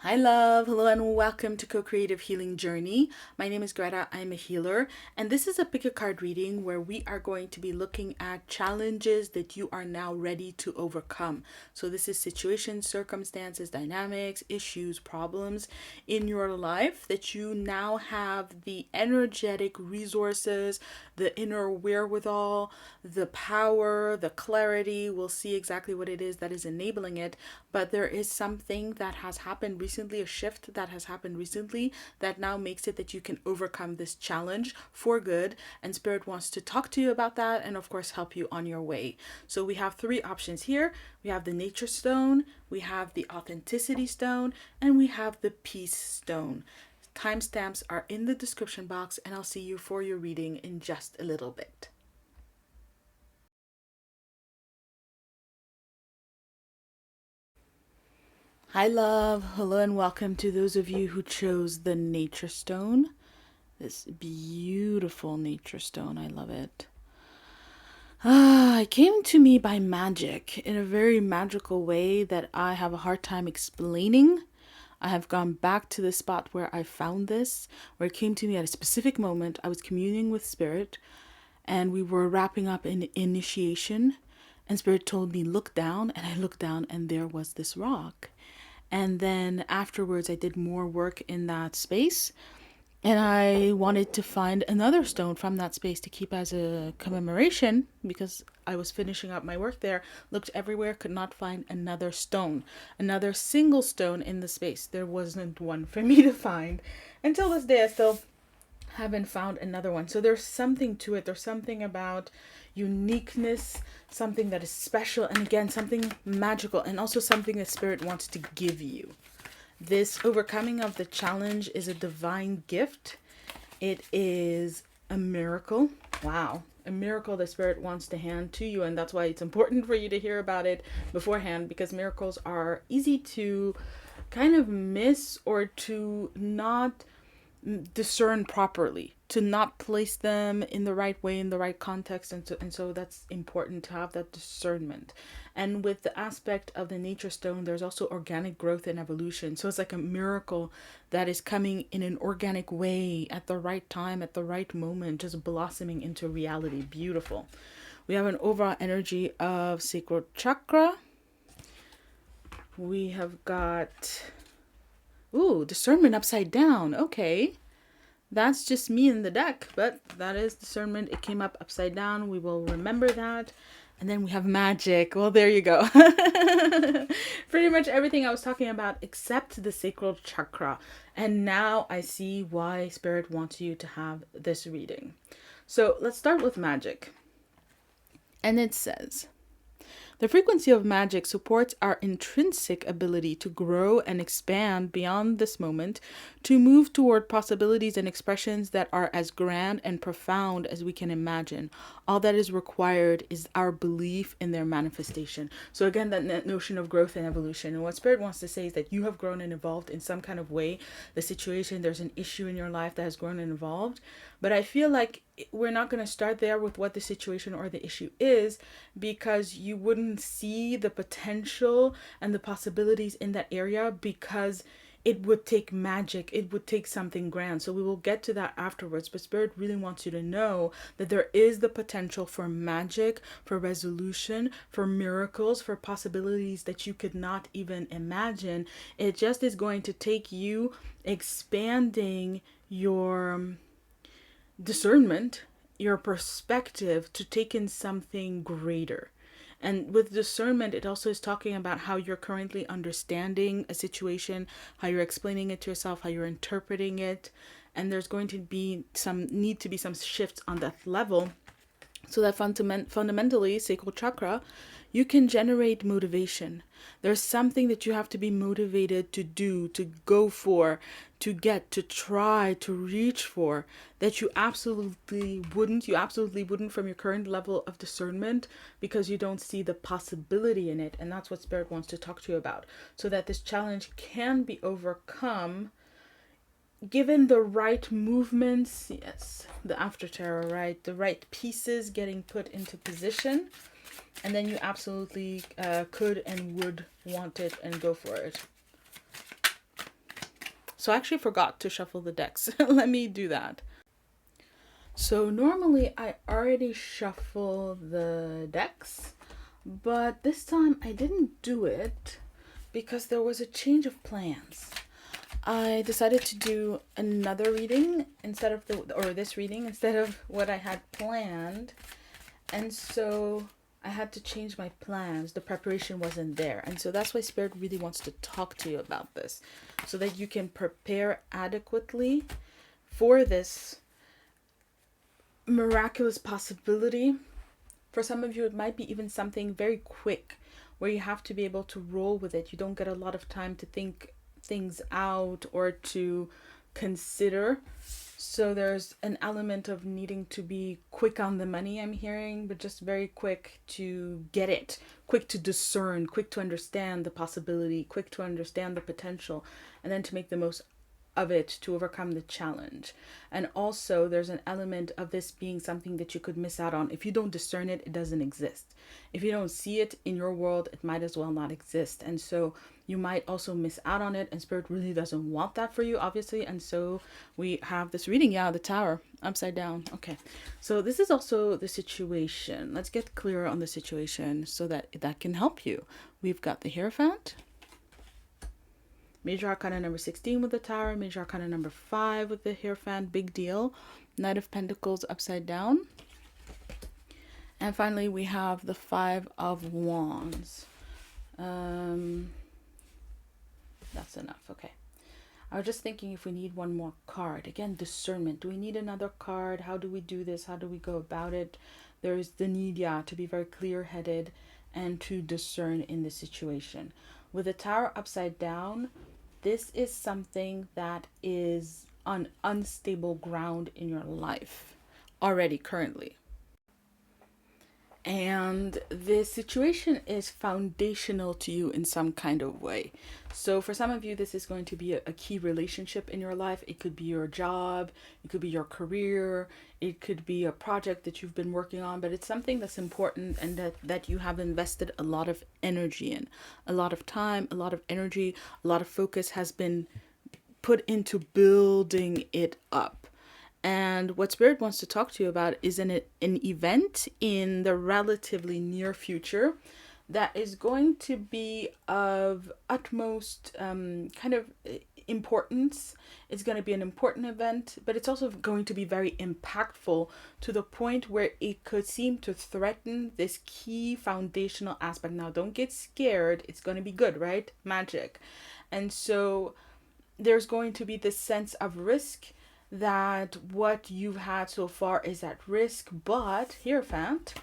Hi love, hello and welcome to Co-Creative Healing Journey. My name is Greta, I'm a healer, and this is a pick a card reading where we are going to be looking at challenges that you are now ready to overcome. So this is situations, circumstances, dynamics, issues, problems in your life that you now have the energetic resources, the inner wherewithal, the power, the clarity. We'll see exactly what it is that is enabling it, but there is something that has happened recently, a shift that has happened recently that now makes it that you can overcome this challenge for good. And Spirit wants to talk to you about that and, of course, help you on your way. So we have three options here. We have the Nature Stone, we have the Authenticity Stone, and we have the Peace Stone. Timestamps are in the description box, and I'll see you for your reading in just a little bit. Hi love, hello and welcome to those of you who chose the Nature Stone. This beautiful Nature Stone, I love it. It came to me by magic in a very magical way that I have a hard time explaining. I have gone back to the spot where I found this, where it came to me at a specific moment. I was communing with Spirit and we were wrapping up an initiation, and Spirit told me, look down, and I looked down and there was this rock. And then afterwards, I did more work in that space. And I wanted to find another stone from that space to keep as a commemoration because I was finishing up my work there. Looked everywhere, could not find another stone, another single stone in the space. There wasn't one for me to find. Until this day, I still haven't found another one. So there's something to it. There's something about uniqueness, something that is special, and again, something magical, and also something that Spirit wants to give you. This overcoming of the challenge is a divine gift. It is a miracle. Wow. A miracle that Spirit wants to hand to you, and that's why it's important for you to hear about it beforehand, because miracles are easy to kind of miss or to not discern properly, to not place them in the right way, in the right context, and so that's important to have that discernment. And with the aspect of the Nature Stone, there's also organic growth and evolution. So it's like a miracle that is coming in an organic way at the right time, at the right moment, just blossoming into reality. Beautiful. We have an overall energy of sacral chakra. We have got discernment upside down. Okay. That's just me in the deck, but that is discernment. It came up upside down. We will remember that. And then we have magic. Well, there you go. Pretty much everything I was talking about except the sacral chakra. And now I see why Spirit wants you to have this reading. So let's start with magic. And it says, the frequency of magic supports our intrinsic ability to grow and expand beyond this moment, to move toward possibilities and expressions that are as grand and profound as we can imagine. All that is required is our belief in their manifestation. So again, that notion of growth and evolution. And what Spirit wants to say is that you have grown and evolved in some kind of way. The situation, there's an issue in your life that has grown and evolved. But I feel like we're not going to start there with what the situation or the issue is, because you wouldn't see the potential and the possibilities in that area, because it would take magic. It would take something grand. So we will get to that afterwards. But Spirit really wants you to know that there is the potential for magic, for resolution, for miracles, for possibilities that you could not even imagine. It just is going to take you expanding your discernment, your perspective, to take in something greater. And with discernment, it also is talking about how you're currently understanding a situation, how you're explaining it to yourself, how you're interpreting it. And there's going to be some shifts on that level, so that fundamentally, sacral chakra, you can generate motivation. There's something that you have to be motivated to do, to go for, to get, to try, to reach for, that you absolutely wouldn't from your current level of discernment, because you don't see the possibility in it. And that's what Spirit wants to talk to you about, so that this challenge can be overcome given the right movements. Yes, the after terror, right? The right pieces getting put into position. And then you absolutely could and would want it and go for it. So I actually forgot to shuffle the decks. Let me do that. So normally I already shuffle the decks, but this time I didn't do it because there was a change of plans. I decided to do another reading instead of this reading instead of what I had planned. And so I had to change my plans. The preparation wasn't there. And so that's why Spirit really wants to talk to you about this, so that you can prepare adequately for this miraculous possibility. For some of you, it might be even something very quick where you have to be able to roll with it. You don't get a lot of time to think things out or to consider. So there's an element of needing to be quick on the money, I'm hearing, but just very quick to get it, quick to discern, quick to understand the possibility, quick to understand the potential, and then to make the most of it to overcome the challenge. And also there's an element of this being something that you could miss out on. If you don't discern it, it doesn't exist. If you don't see it in your world, it might as well not exist. And so you might also miss out on it, and Spirit really doesn't want that for you, obviously. And so we have this reading, the Tower, upside down. Okay, so this is also the situation. Let's get clear on the situation so that can help you. We've got the Hierophant, Major Arcana number 16 with the Tower, Major Arcana number 5 with the Hierophant, big deal. Knight of Pentacles upside down. And finally, we have the 5 of Wands. That's enough. Okay. I was just thinking if we need one more card. Again, discernment. Do we need another card? How do we do this? How do we go about it? There is the need, to be very clear-headed and to discern in the situation. With the Tower upside down, this is something that is on unstable ground in your life already, currently. And this situation is foundational to you in some kind of way. So for some of you, this is going to be a key relationship in your life. It could be your job, it could be your career, it could be a project that you've been working on, but it's something that's important and that you have invested a lot of energy in. A lot of time, a lot of energy, a lot of focus has been put into building it up. And what Spirit wants to talk to you about is an event in the relatively near future that is going to be of utmost kind of importance. It's going to be an important event, but it's also going to be very impactful to the point where it could seem to threaten this key foundational aspect. Now, don't get scared. It's going to be good, right? Magic. And so there's going to be this sense of risk, that what you've had so far is at risk, but Hierophant,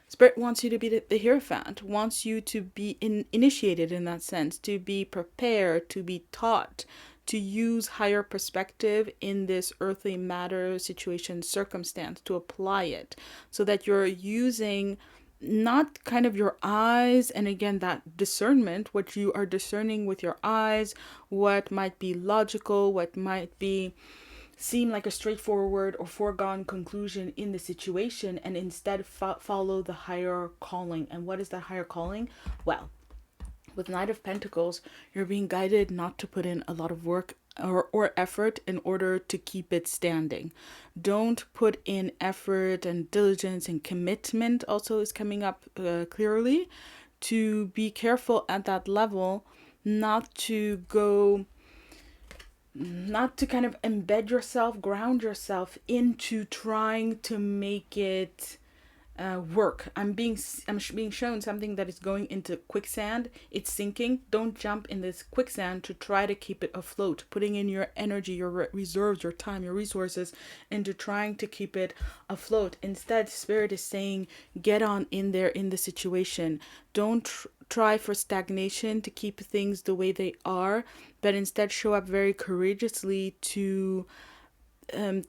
Spirit wants you to be the Hierophant, wants you to be initiated in that sense, to be prepared, to be taught, to use higher perspective in this earthly matter, situation, circumstance, to apply it, so that you're using not kind of your eyes, and again that discernment, what you are discerning with your eyes, what might be logical, what might be seem like a straightforward or foregone conclusion in the situation, and instead follow the higher calling. And what is that higher calling? Well, with Knight of Pentacles, you're being guided not to put in a lot of work or effort in order to keep it standing. Don't put in effort and diligence, and commitment also is coming up clearly. To be careful at that level, not to kind of embed yourself, ground yourself into trying to make it work. I'm being shown something that is going into quicksand. It's sinking. Don't jump in this quicksand to try to keep it afloat, putting in your energy, your reserves, your time, your resources into trying to keep it afloat. Instead, Spirit is saying, get on in there in the situation. Don't try for stagnation to keep things the way they are, but instead show up very courageously to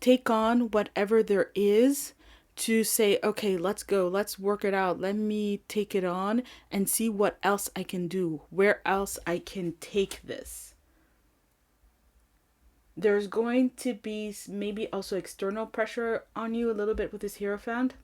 take on whatever there is, to say, okay, let's go, let's work it out, let me take it on and see what else I can do, where else I can take this. There's going to be maybe also external pressure on you a little bit with this Hierophant.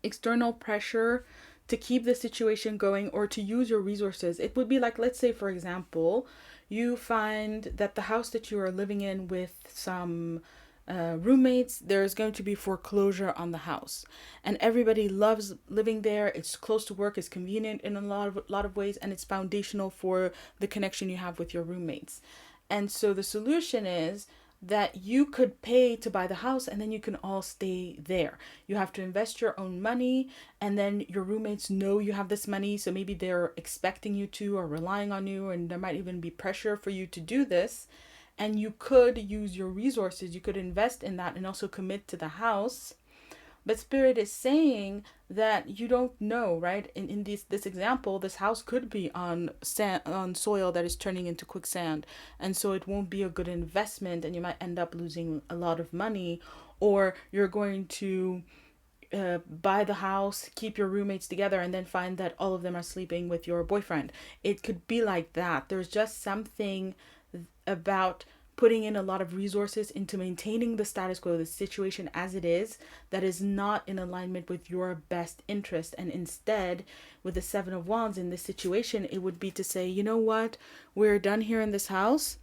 External pressure to keep the situation going or to use your resources. It would be like, let's say, for example, you find that the house that you are living in with some roommates, there's going to be foreclosure on the house, and everybody loves living there. It's close to work, it's convenient in a lot of ways, and it's foundational for the connection you have with your roommates. And so the solution is that you could pay to buy the house, and then you can all stay there. You have to invest your own money, and then your roommates know you have this money, so maybe they're expecting you to or relying on you, and there might even be pressure for you to do this. And you could use your resources, you could invest in that and also commit to the house. But Spirit is saying that you don't know, right? In this example, this house could be on sand, on soil that is turning into quicksand, and so it won't be a good investment, and you might end up losing a lot of money. Or you're going to buy the house, keep your roommates together, and then find that all of them are sleeping with your boyfriend. It could be like that. There's just something about putting in a lot of resources into maintaining the status quo, the situation as it is, that is not in alignment with your best interest. And instead, with the Seven of Wands in this situation, it would be to say, you know what, we're done here in this house.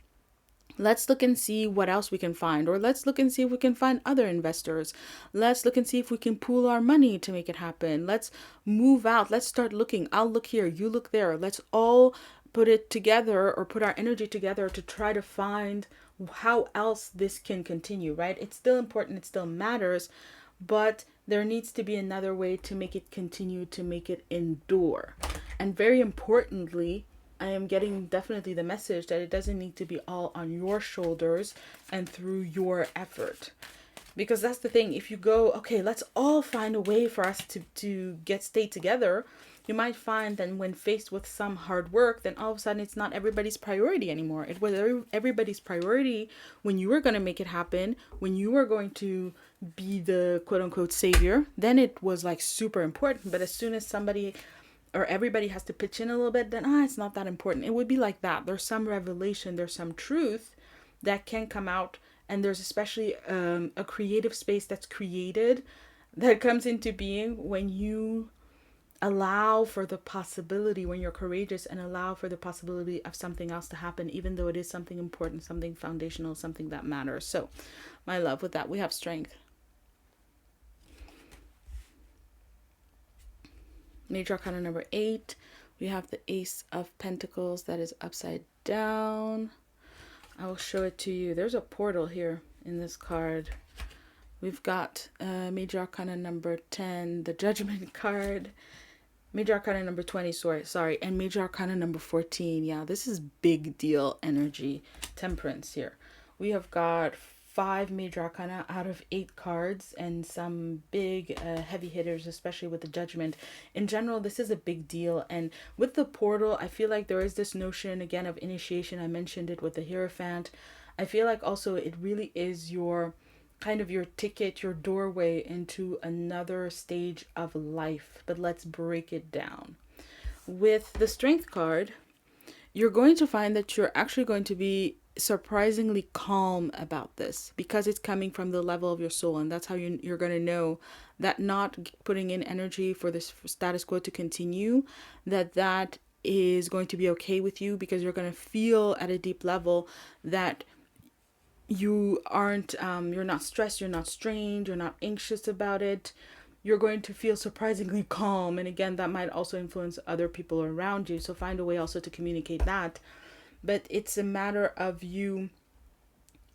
Let's look and see what else we can find, or let's look and see if we can find other investors. Let's look and see if we can pool our money to make it happen. Let's move out. Let's start looking. I'll look here, you look there. Let's all put it together, or put our energy together, to try to find how else this can continue, right? It's still important, it still matters, but there needs to be another way to make it continue, to make it endure. And very importantly, I am getting definitely the message that it doesn't need to be all on your shoulders and through your effort. Because that's the thing, if you go, okay, let's all find a way for us to stay together, you might find that when faced with some hard work, then all of a sudden it's not everybody's priority anymore. It was everybody's priority when you were going to make it happen, when you were going to be the quote unquote savior. Then it was like super important. But as soon as somebody or everybody has to pitch in a little bit, then it's not that important. It would be like that. There's some revelation, there's some truth that can come out. And there's especially a creative space that's created, that comes into being when you allow for the possibility, when you're courageous and allow for the possibility of something else to happen, even though it is something important, something foundational, something that matters. So, my love, with that, we have strength. Major Arcana number 8, we have the Ace of Pentacles that is upside down. I will show it to you. There's a portal here in this card. We've got Major Arcana number 10, the Judgment card. Major Arcana number 20, sorry, and Major Arcana number 14. Yeah, this is big deal energy. Temperance here. We have got 5 Major Arcana out of 8 cards, and some big heavy hitters, especially with the Judgment. In general, this is a big deal. And with the portal, I feel like there is this notion, again, of initiation. I mentioned it with the Hierophant. I feel like also it really is your kind of your ticket, your doorway into another stage of life. But let's break it down. With the Strength card, you're going to find that you're actually going to be surprisingly calm about this, because it's coming from the level of your soul. And that's how you're going to know that not putting in energy for this status quo to continue, that is going to be okay with you, because you're going to feel at a deep level that you aren't, you're not stressed, you're not strained, you're not anxious about it. You're going to feel surprisingly calm. And again, that might also influence other people around you. So find a way also to communicate that. But it's a matter of you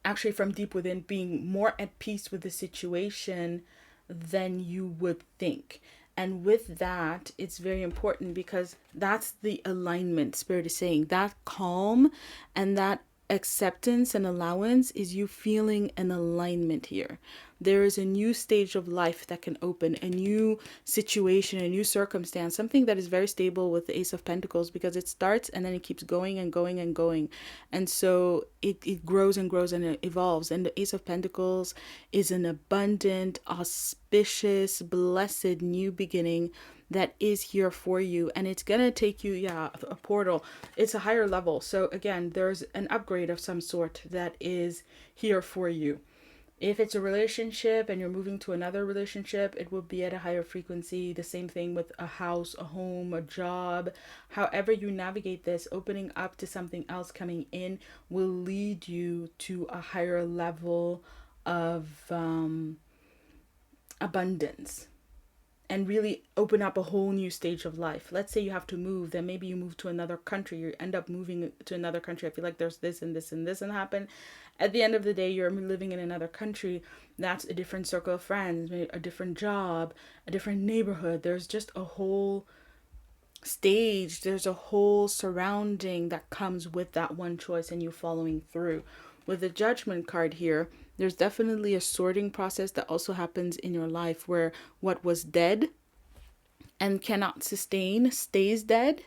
actually from deep within being more at peace with the situation than you would think. And with that, it's very important, because that's the alignment. Spirit is saying that calm and that acceptance and allowance is you feeling an alignment here. There is a new stage of life that can open, a new situation, a new circumstance, something that is very stable with the Ace of Pentacles, because it starts and then it keeps going and going and going. And so it grows and grows and it evolves. And the Ace of Pentacles is an abundant, auspicious, blessed new beginning that is here for you. And it's gonna take you, a portal. It's a higher level. So again, there's an upgrade of some sort that is here for you. If it's a relationship and you're moving to another relationship, it will be at a higher frequency. The same thing with a house, a home, a job. However you navigate this, opening up to something else coming in will lead you to a higher level of abundance, and really open up a whole new stage of life. Let's say you have to move, then maybe you move to another country, you end up moving to another country. I feel like there's this and this and this and happen. At the end of the day, you're living in another country. That's a different circle of friends, maybe a different job, a different neighborhood. There's just a whole stage, there's a whole surrounding that comes with that one choice and you following through. With the Judgment card here, there's definitely a sorting process that also happens in your life where what was dead and cannot sustain stays dead,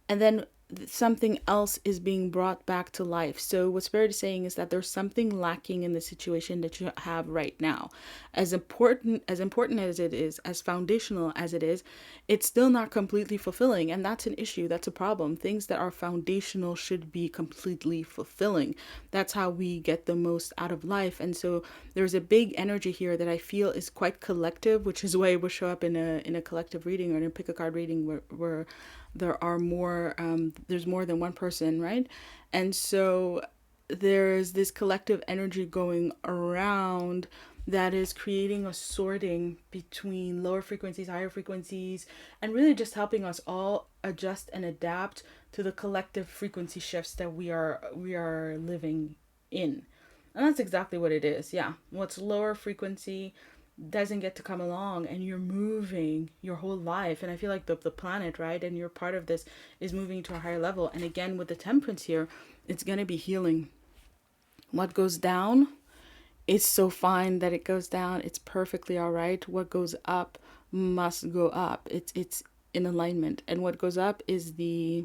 and then something else is being brought back to life. So what Spirit is saying is that there's something lacking in the situation that you have right now. As important as it is, as foundational as it is, it's still not completely fulfilling, and that's an issue. That's a problem. Things that are foundational should be completely fulfilling. That's how we get the most out of life. And so there's a big energy here that I feel is quite collective, which is why it will show up in a collective reading or in a pick a card reading where there are more, there's more than one person, right? And so there's this collective energy going around that is creating a sorting between lower frequencies, higher frequencies, and really just helping us all adjust and adapt to the collective frequency shifts that we are living in. And that's exactly what it is. Yeah. What's lower frequency doesn't get to come along, and you're moving your whole life. And I feel like the planet, right, and you're part of this, is moving to a higher level. And again, with the Temperance here, it's going to be healing. What goes down, it's so fine that it goes down. It's perfectly all right. What goes up must go up. It's in alignment. And what goes up is the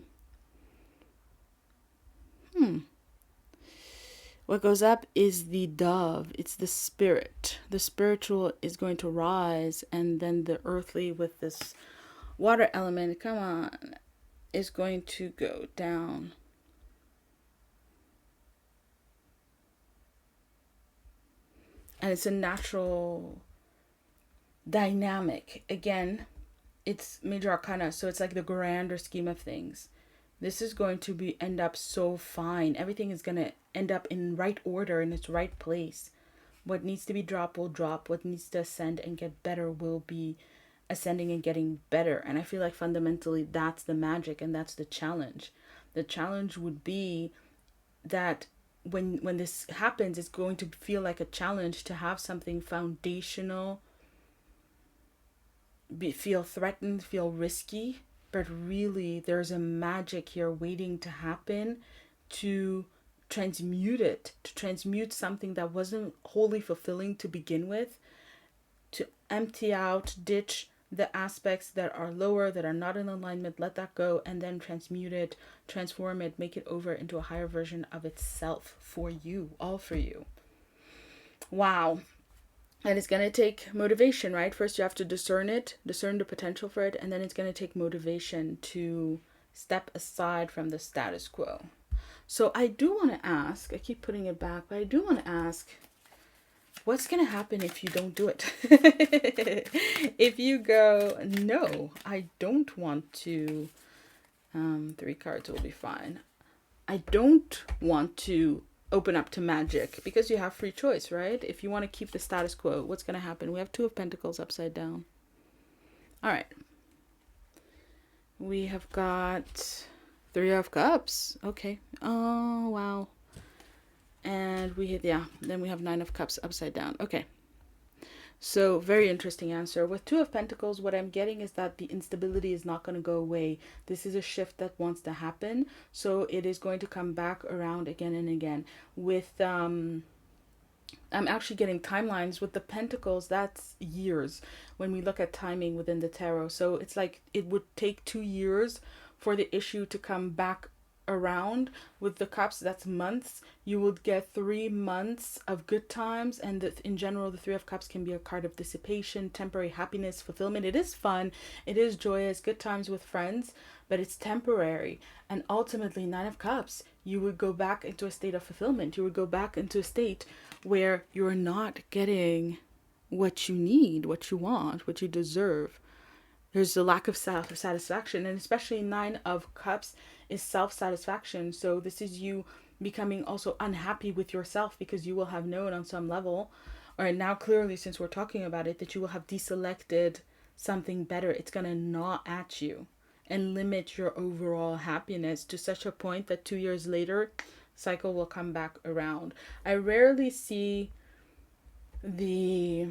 what goes up is the dove. It's the spirit. The spiritual is going to rise, and then the earthly with this water element, come on, is going to go down. And it's a natural dynamic. Again, it's major arcana, so it's like the grander scheme of things. This is going to end up so fine. Everything is going to end up in right order, in its right place. What needs to be dropped will drop. What needs to ascend and get better will be ascending and getting better. And I feel like fundamentally that's the magic, and that's the challenge. The challenge would be that when this happens, it's going to feel like a challenge to have something foundational feel threatened, feel risky. But really, there's a magic here waiting to happen to transmute it, to transmute something that wasn't wholly fulfilling to begin with, to empty out, ditch the aspects that are lower, that are not in alignment, let that go, and then transmute it, transform it, make it over into a higher version of itself for you, all for you. Wow. And it's going to take motivation, right? First, you have to discern the potential for it, and then it's going to take motivation to step aside from the status quo. So I do want to ask, I keep putting it back, but I do want to ask, what's going to happen if you don't do it? If you go, no, I don't want to, 3 cards will be fine. I don't want to open up to magic, because you have free choice, right? If you want to keep the status quo, what's going to happen? We have 2 of Pentacles upside down. All right. We have got 3 of Cups. Okay. Oh, wow. And then we have 9 of Cups upside down. Okay. So very interesting answer. With 2 of Pentacles, what I'm getting is that the instability is not going to go away. This is a shift that wants to happen. So it is going to come back around again and again. With, I'm actually getting timelines. With the Pentacles, that's years when we look at timing within the tarot. So it's like it would take 2 years for the issue to come back around with the cups, that's months. You would get 3 months of good times, and in general, the Three of Cups can be a card of dissipation, temporary happiness, fulfillment. It is fun, it is joyous, good times with friends, but it's temporary. And ultimately, Nine of Cups, you would go back into a state of fulfillment. You would go back into a state where you're not getting what you need, what you want, what you deserve. There's a lack of satisfaction, and especially Nine of Cups is self-satisfaction. So this is you becoming also unhappy with yourself, because you will have known on some level, or now clearly since we're talking about it, that you will have deselected something better. It's going to gnaw at you and limit your overall happiness to such a point that 2 years later, cycle will come back around. I rarely see the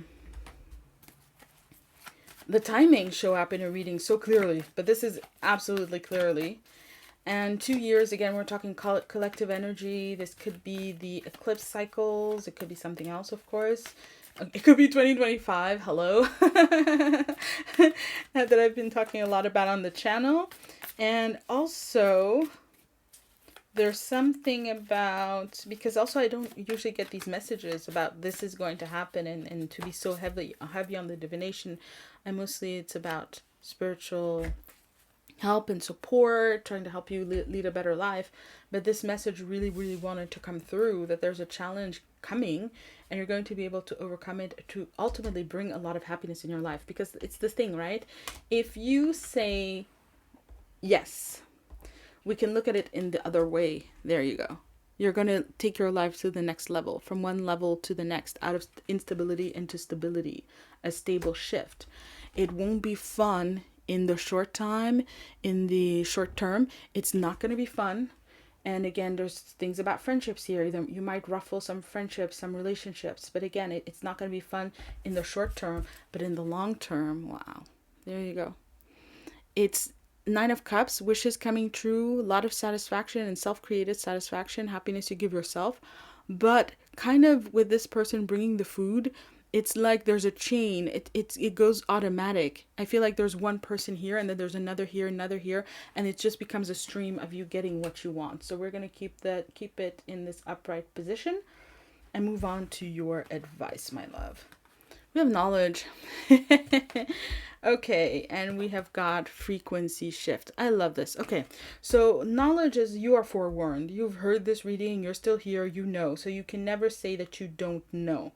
timing show up in a reading so clearly, but this is absolutely clearly. And 2 years, again, we're talking collective energy. This could be the eclipse cycles. It could be something else, of course. It could be 2025. Hello. That I've been talking a lot about on the channel. And also, there's something about, because also I don't usually get these messages about this is going to happen, and to be so heavy on the divination. And mostly it's about spiritual help and support, trying to help you lead a better life. But this message really, really wanted to come through, that there's a challenge coming and you're going to be able to overcome it to ultimately bring a lot of happiness in your life. Because it's this thing, right? If you say yes, we can look at it in the other way. There you go. You're going to take your life to the next level, from one level to the next, out of instability into stability, a stable shift. It won't be fun in the short time, in the short term. It's not going to be fun. And again, there's things about friendships here. You might ruffle some friendships, some relationships. But again, it's not going to be fun in the short term. But in the long term, wow. There you go. It's Nine of Cups, wishes coming true, a lot of satisfaction and self-created satisfaction, happiness you give yourself. But kind of with this person bringing the food, it's like there's a chain. It goes automatic. I feel like there's one person here, and then there's another here, and it just becomes a stream of you getting what you want. So we're gonna keep it in this upright position, and move on to your advice, my love. We have knowledge. Okay, and we have got frequency shift. I love this. Okay, so knowledge is you are forewarned. You've heard this reading, you're still here, you know. So you can never say that you don't know.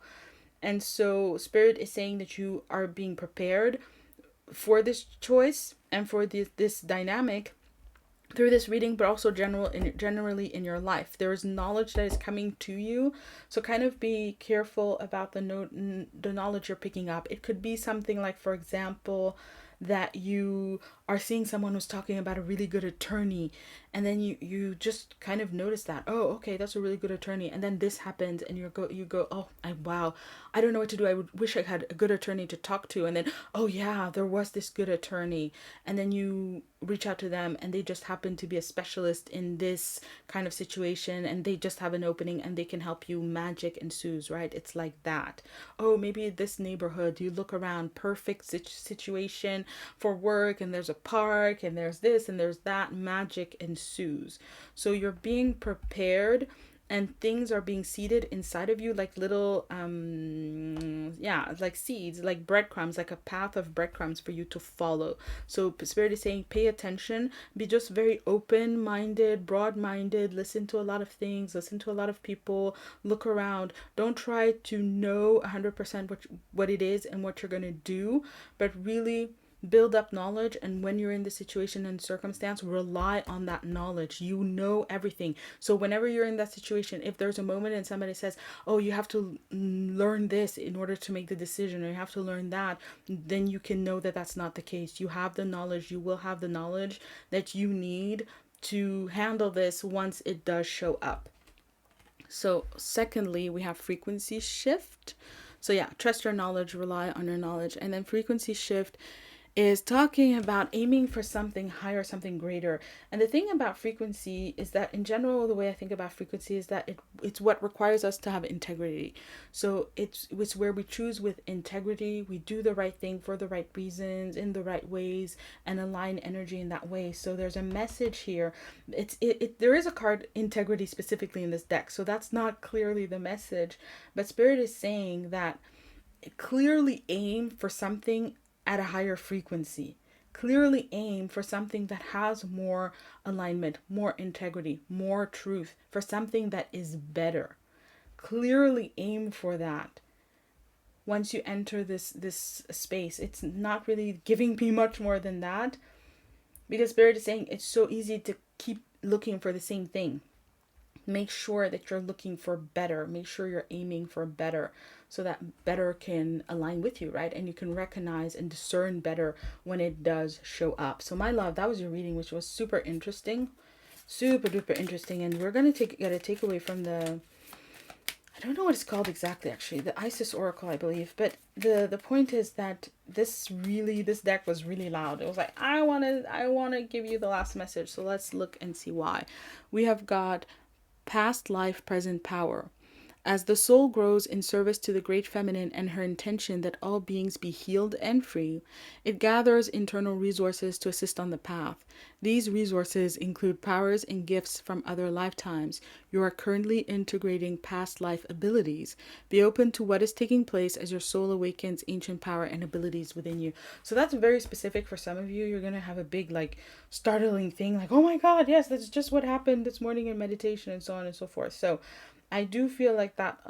And so Spirit is saying that you are being prepared for this choice and for this dynamic through this reading, but also generally in your life. There is knowledge that is coming to you. So kind of be careful about the knowledge you're picking up. It could be something like, for example, that you are seeing someone who's talking about a really good attorney, and then you just kind of notice that, oh, okay, that's a really good attorney, and then this happens, and you go, oh, wow, I don't know what to do. I would wish I had a good attorney to talk to. And then, oh yeah, there was this good attorney, and then you reach out to them, and they just happen to be a specialist in this kind of situation, and they just have an opening, and they can help you. Magic ensues, right? It's like that. Oh, maybe this neighborhood, you look around, perfect situation for work, and there's a park, and there's this and there's that. Magic ensues. So you're being prepared, and things are being seeded inside of you, like little like seeds, like breadcrumbs, like a path of breadcrumbs for you to follow. So Spirit is saying, pay attention, be just very open-minded, broad-minded, listen to a lot of things, listen to a lot of people, look around. Don't try to know 100% what it is and what you're going to do, but really build up knowledge. And when you're in the situation and circumstance, rely on that knowledge. You know everything. So whenever you're in that situation, if there's a moment and somebody says, oh, you have to learn this in order to make the decision, or you have to learn that, then you can know that that's not the case. You have the knowledge. You will have the knowledge that you need to handle this once it does show up. So secondly, we have frequency shift. So yeah, trust your knowledge, rely on your knowledge. And then frequency shift is talking about aiming for something higher, something greater. And the thing about frequency is that in general, the way I think about frequency is that it's what requires us to have integrity. So it's where we choose with integrity, we do the right thing for the right reasons, in the right ways, and align energy in that way. So there's a message here. There is a card integrity specifically in this deck, so that's not clearly the message, but Spirit is saying that clearly aim for something at a higher frequency. Clearly aim for something that has more alignment, more integrity, more truth, for something that is better. Clearly aim for that. Once you enter this space, it's not really giving me much more than that, because Spirit is saying it's so easy to keep looking for the same thing. Make sure that you're looking for better. Make sure you're aiming for better, so that better can align with you, right? And you can recognize and discern better when it does show up. So my love, that was your reading, which was super interesting. Super duper interesting. And we're going to get a takeaway from the, I don't know what it's called exactly, actually, the Isis Oracle, I believe. But the point is that this deck was really loud. It was like, I want to give you the last message. So let's look and see why. We have got past life, present power. As the soul grows in service to the great feminine and her intention that all beings be healed and free, it gathers internal resources to assist on the path. These resources include powers and gifts from other lifetimes. You are currently integrating past life abilities. Be open to what is taking place as your soul awakens ancient power and abilities within you. So that's very specific for some of you. You're going to have a big, startling thing, oh my God, yes, that's just what happened this morning in meditation, and so on and so forth. So I do feel like that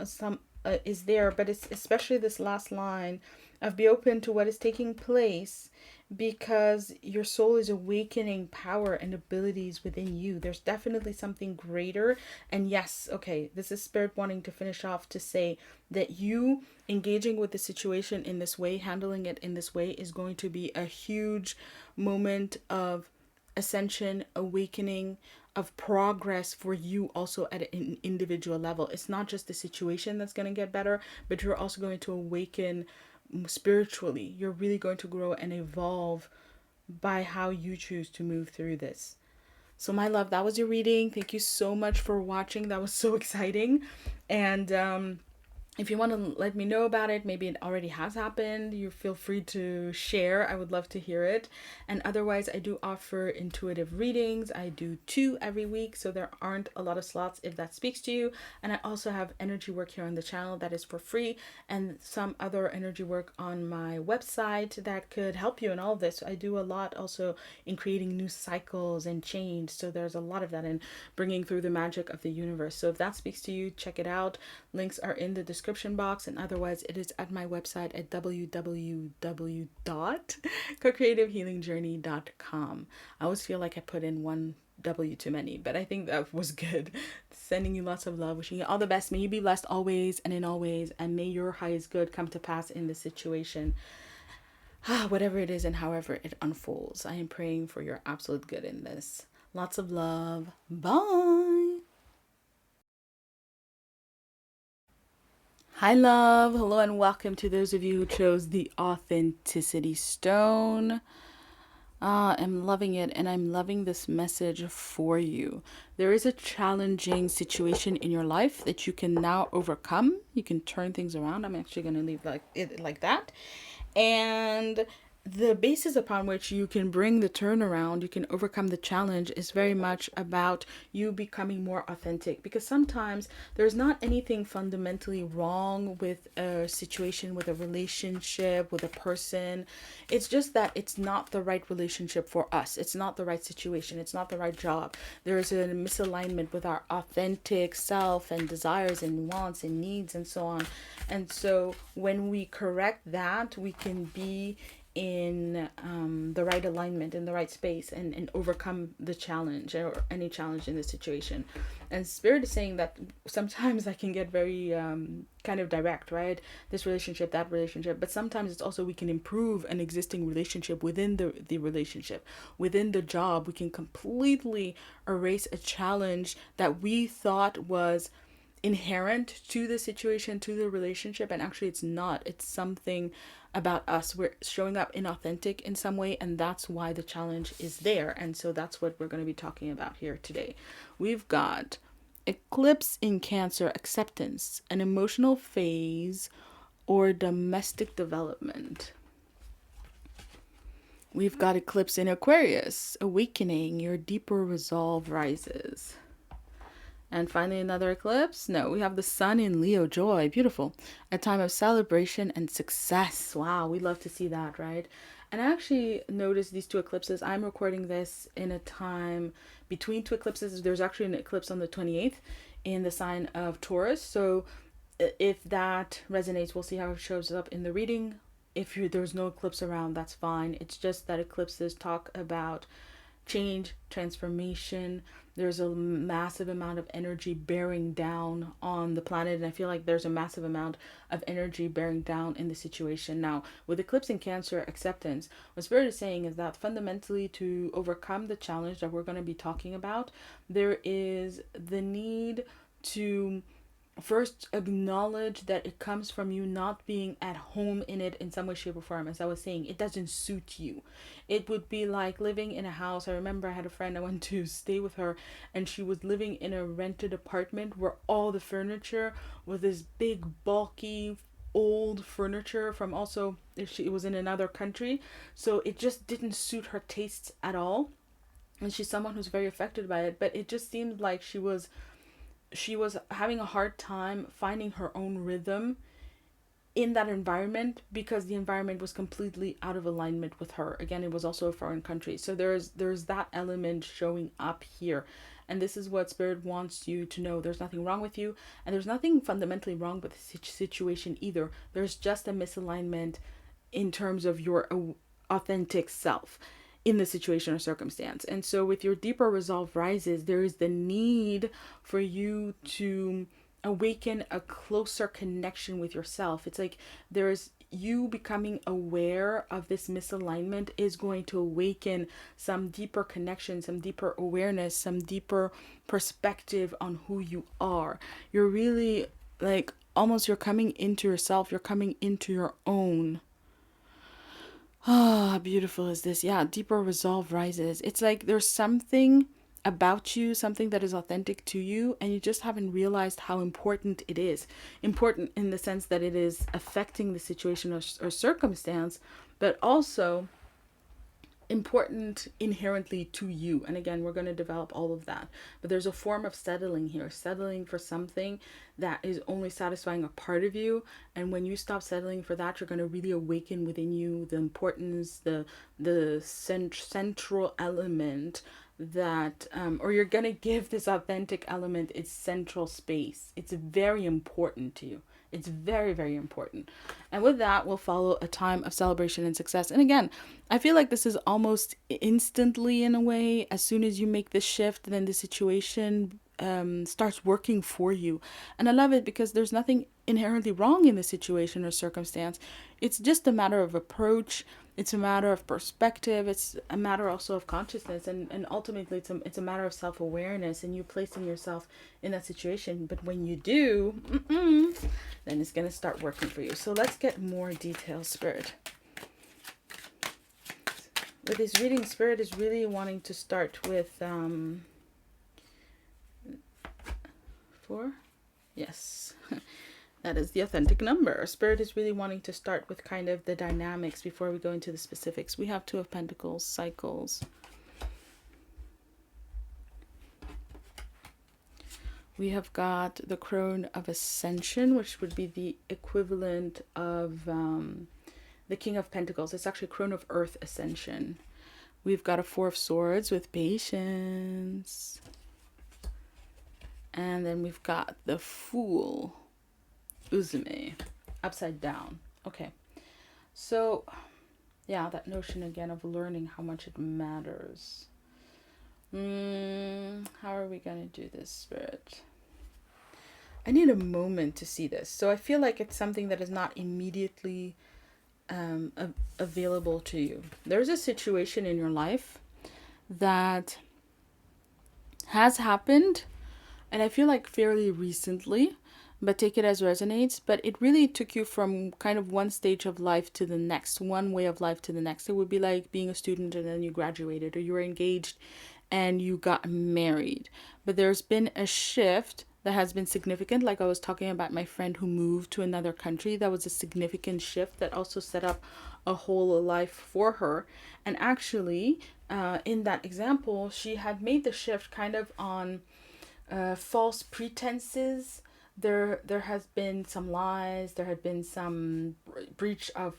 is there, but it's especially this last line of be open to what is taking place, because your soul is awakening power and abilities within you. There's definitely something greater. And yes, okay, this is Spirit wanting to finish off to say that you engaging with the situation in this way, handling it in this way, is going to be a huge moment of ascension, awakening, of progress for you also at an individual level. It's not just the situation that's going to get better, but you're also going to awaken spiritually. You're really going to grow and evolve by how you choose to move through this. So my love, that was your reading. Thank you so much for watching. That was so exciting. And if you want to let me know about it, maybe it already has happened, you feel free to share. I would love to hear it. And otherwise, I do offer intuitive readings. I do 2 every week, so there aren't a lot of slots if that speaks to you. And I also have energy work here on the channel that is for free, and some other energy work on my website that could help you in all of this. I do a lot also in creating new cycles and change. So there's a lot of that in bringing through the magic of the universe. So if that speaks to you, check it out. Links are in the description box, and otherwise it is at my website at www.cocreativehealingjourney.com. I always feel like I put in one W too many, but I think that was good. Sending you lots of love, wishing you all the best. May you be blessed always and in all ways, and may your highest good come to pass in this situation, whatever it is and however it unfolds. I am praying for your absolute good in this. Lots of love. Bye. Hi love, hello and welcome to those of you who chose the Authenticity Stone. I'm loving it, and I'm loving this message for you. There is a challenging situation in your life that you can now overcome. You can turn things around. I'm actually going to leave it like that. And the basis upon which you can bring the turnaround, you can overcome the challenge, is very much about you becoming more authentic. Because sometimes there's not anything fundamentally wrong with a situation, with a relationship, with a person. It's just that it's not the right relationship for us. It's not the right situation. It's not the right job. There's a misalignment with our authentic self and desires and wants and needs and so on. And so when we correct that, we can be in the right alignment, in the right space, and overcome the challenge or any challenge in the situation. And Spirit is saying that sometimes I can get very kind of direct, right? This relationship, that relationship. But sometimes it's also we can improve an existing relationship within the relationship. Within the job, we can completely erase a challenge that we thought was inherent to the situation, to the relationship, and actually it's not. It's something about us. We're showing up inauthentic in some way, and that's why the challenge is there. And so that's what we're going to be talking about here today. We've got eclipse in Cancer, acceptance, an emotional phase, or domestic development. We've got eclipse in Aquarius, awakening, your deeper resolve rises. And finally, another eclipse. No, we have the sun in Leo, joy, beautiful. A time of celebration and success. Wow, we love to see that, right? And I actually noticed these two eclipses. I'm recording this in a time between two eclipses. There's actually an eclipse on the 28th in the sign of Taurus. So if that resonates, we'll see how it shows up in the reading. If there's no eclipse around, that's fine. It's just that eclipses talk about change, transformation. There's a massive amount of energy bearing down on the planet, and I feel like there's a massive amount of energy bearing down in the situation. Now, with eclipse in Cancer, acceptance, what Spirit is saying is that fundamentally, to overcome the challenge that we're going to be talking about, there is the need to first acknowledge that it comes from you not being at home in it in some way, shape, or form. As I was saying, it doesn't suit you. It would be like living in a house. I remember I had a friend, I went to stay with her, and she was living in a rented apartment where all the furniture was this big, bulky, old furniture from also, she was in another country. So it just didn't suit her tastes at all. And she's someone who's very affected by it, but it just seemed like she was having a hard time finding her own rhythm in that environment because the environment was completely out of alignment with her. Again, it was also a foreign country. So there's that element showing up here. And this is what Spirit wants you to know. There's nothing wrong with you, and there's nothing fundamentally wrong with the situation either. There's just a misalignment in terms of your authentic self in the situation or circumstance. And so with your deeper resolve rises, there is the need for you to awaken a closer connection with yourself. It's like there's you becoming aware of this misalignment is going to awaken some deeper connection, some deeper awareness, some deeper perspective on who you are. You're really like almost you're coming into yourself, you're coming into your own. Ah, how beautiful is this? Yeah, deeper resolve rises. It's like there's something about you, something that is authentic to you, and you just haven't realized how important it is. Important in the sense that it is affecting the situation or circumstance, but also important inherently to you. And again, we're going to develop all of that, but there's a form of settling here, settling for something that is only satisfying a part of you. And when you stop settling for that, you're going to really awaken within you the importance, the central element that or you're going to give this authentic element its central space. It's very important to you. It's very, very important. And with that, we'll follow a time of celebration and success. And again, I feel like this is almost instantly in a way. As soon as you make this shift, then the situation starts working for you. And I love it because there's nothing inherently wrong in the situation or circumstance. It's just a matter of approach. It's a matter of perspective. It's a matter also of consciousness. And ultimately, it's a matter of self-awareness and you placing yourself in that situation. But when you do, then it's going to start working for you. So let's get more details, Spirit. With this reading, Spirit is really wanting to start with 4. Yes. That is the authentic number. Spirit is really wanting to start with kind of the dynamics before we go into the specifics. We have 2 of Pentacles, cycles. We have got the Crone of Ascension, which would be the equivalent of the King of Pentacles. It's actually Crone of Earth Ascension. We've got a 4 of Swords with patience. And then we've got the Fool. Uzume, upside down. Okay, so yeah, that notion again of learning how much it matters. How are we gonna do this, Spirit? I need a moment to see this. So I feel like it's something that is not immediately available to you. There's a situation in your life that has happened And I feel like fairly recently, but take it as resonates. But it really took you from kind of one stage of life to the next, one way of life to the next. It would be like being a student and then you graduated, or you were engaged and you got married. But there's been a shift that has been significant. Like I was talking about my friend who moved to another country. That was a significant shift that also set up a whole life for her. And actually, in that example, she had made the shift kind of on false pretenses. There has been some lies. There had been some breach of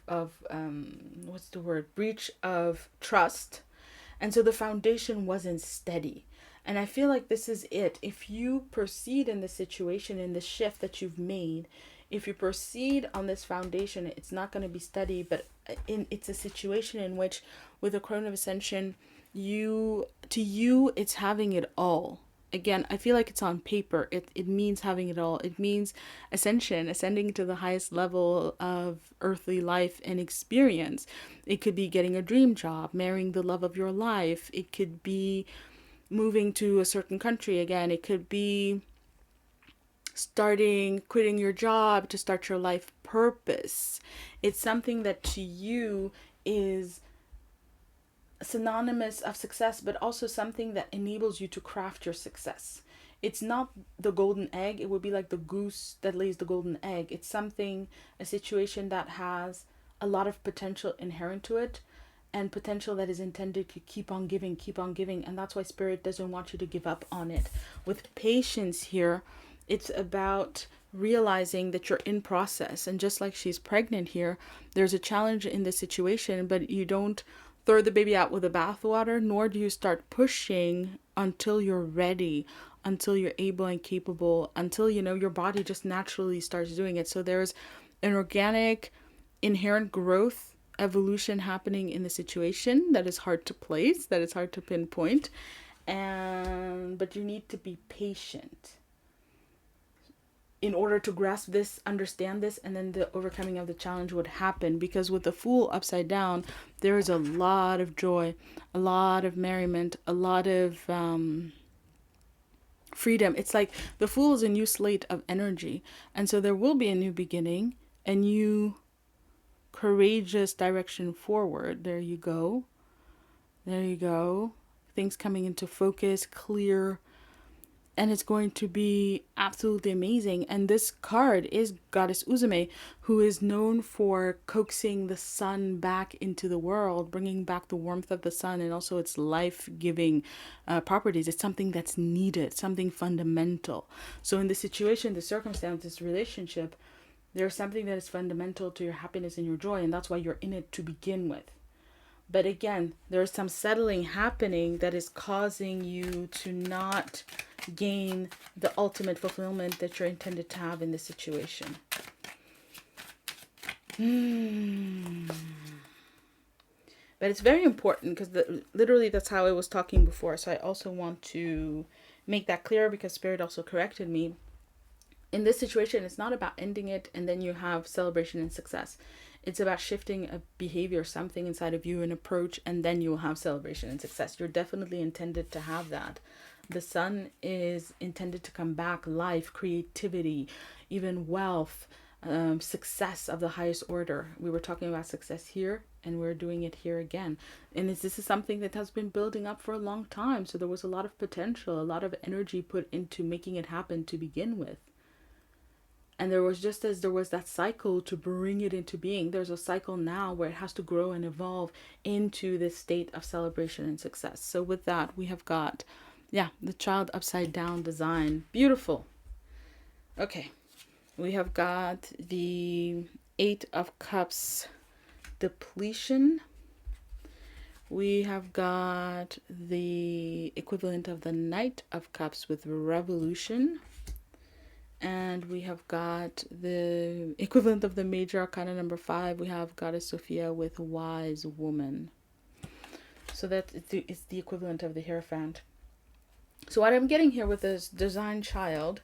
what's the word, breach of trust, and so the foundation wasn't steady. And I feel like this is it. If you proceed in the situation, in the shift that you've made, if you proceed on this foundation, it's not going to be steady. But it's a situation in which, with the Crown of Ascension, to you it's having it all. Again, I feel like it's on paper. It means having it all. It means ascension, ascending to the highest level of earthly life and experience. It could be getting a dream job, marrying the love of your life. It could be moving to a certain country again. It could be quitting your job to start your life purpose. It's something that to you is synonymous of success, but also something that enables you to craft your success. It's not the golden egg. It would be like the goose that lays the golden egg. It's something, a situation that has a lot of potential inherent to it, and potential that is intended to keep on giving. And that's why Spirit doesn't want you to give up on it. With patience here, it's about realizing that you're in process. And just like she's pregnant here, there's a challenge in this situation, but you don't throw the baby out with the bathwater, nor do you start pushing until you're ready, until you're able and capable, until your body just naturally starts doing it. So there's an organic, inherent growth, evolution happening in the situation that is hard to place, that is hard to pinpoint, but you need to be patient in order to grasp this, understand this, and then the overcoming of the challenge would happen. Because with the Fool upside down, there is a lot of joy, a lot of merriment, a lot of freedom. It's like the Fool is a new slate of energy. And so there will be a new beginning, a new courageous direction forward. There you go. There you go. Things coming into focus, clear, and it's going to be absolutely amazing. And this card is Goddess Uzume, who is known for coaxing the sun back into the world, bringing back the warmth of the sun and also its life-giving properties. It's something that's needed, something fundamental. So in this situation, the circumstance, this relationship, there's something that is fundamental to your happiness and your joy, and that's why you're in it to begin with. But again, there's some settling happening that is causing you to not gain the ultimate fulfillment that you're intended to have in this situation. But it's very important because literally that's how I was talking before. So I also want to make that clear because Spirit also corrected me. In this situation, it's not about ending it and then you have celebration and success. It's about shifting a behavior, something inside of you, an approach, and then you will have celebration and success. You're definitely intended to have that. The sun is intended to come back, life, creativity, even wealth, success of the highest order. We were talking about success here, and we're doing it here again. And this is something that has been building up for a long time. So there was a lot of potential, a lot of energy put into making it happen to begin with. And there was, just as there was that cycle to bring it into being, there's a cycle now where it has to grow and evolve into this state of celebration and success. So with that, we have got, the child upside down design. Beautiful. Okay. We have got the 8 of Cups depletion. We have got the equivalent of the Knight of Cups with revolution. And we have got the equivalent of the major arcana number 5. We have Goddess Sophia with wise woman. So that is the equivalent of the Hierophant. So what I'm getting here with this design child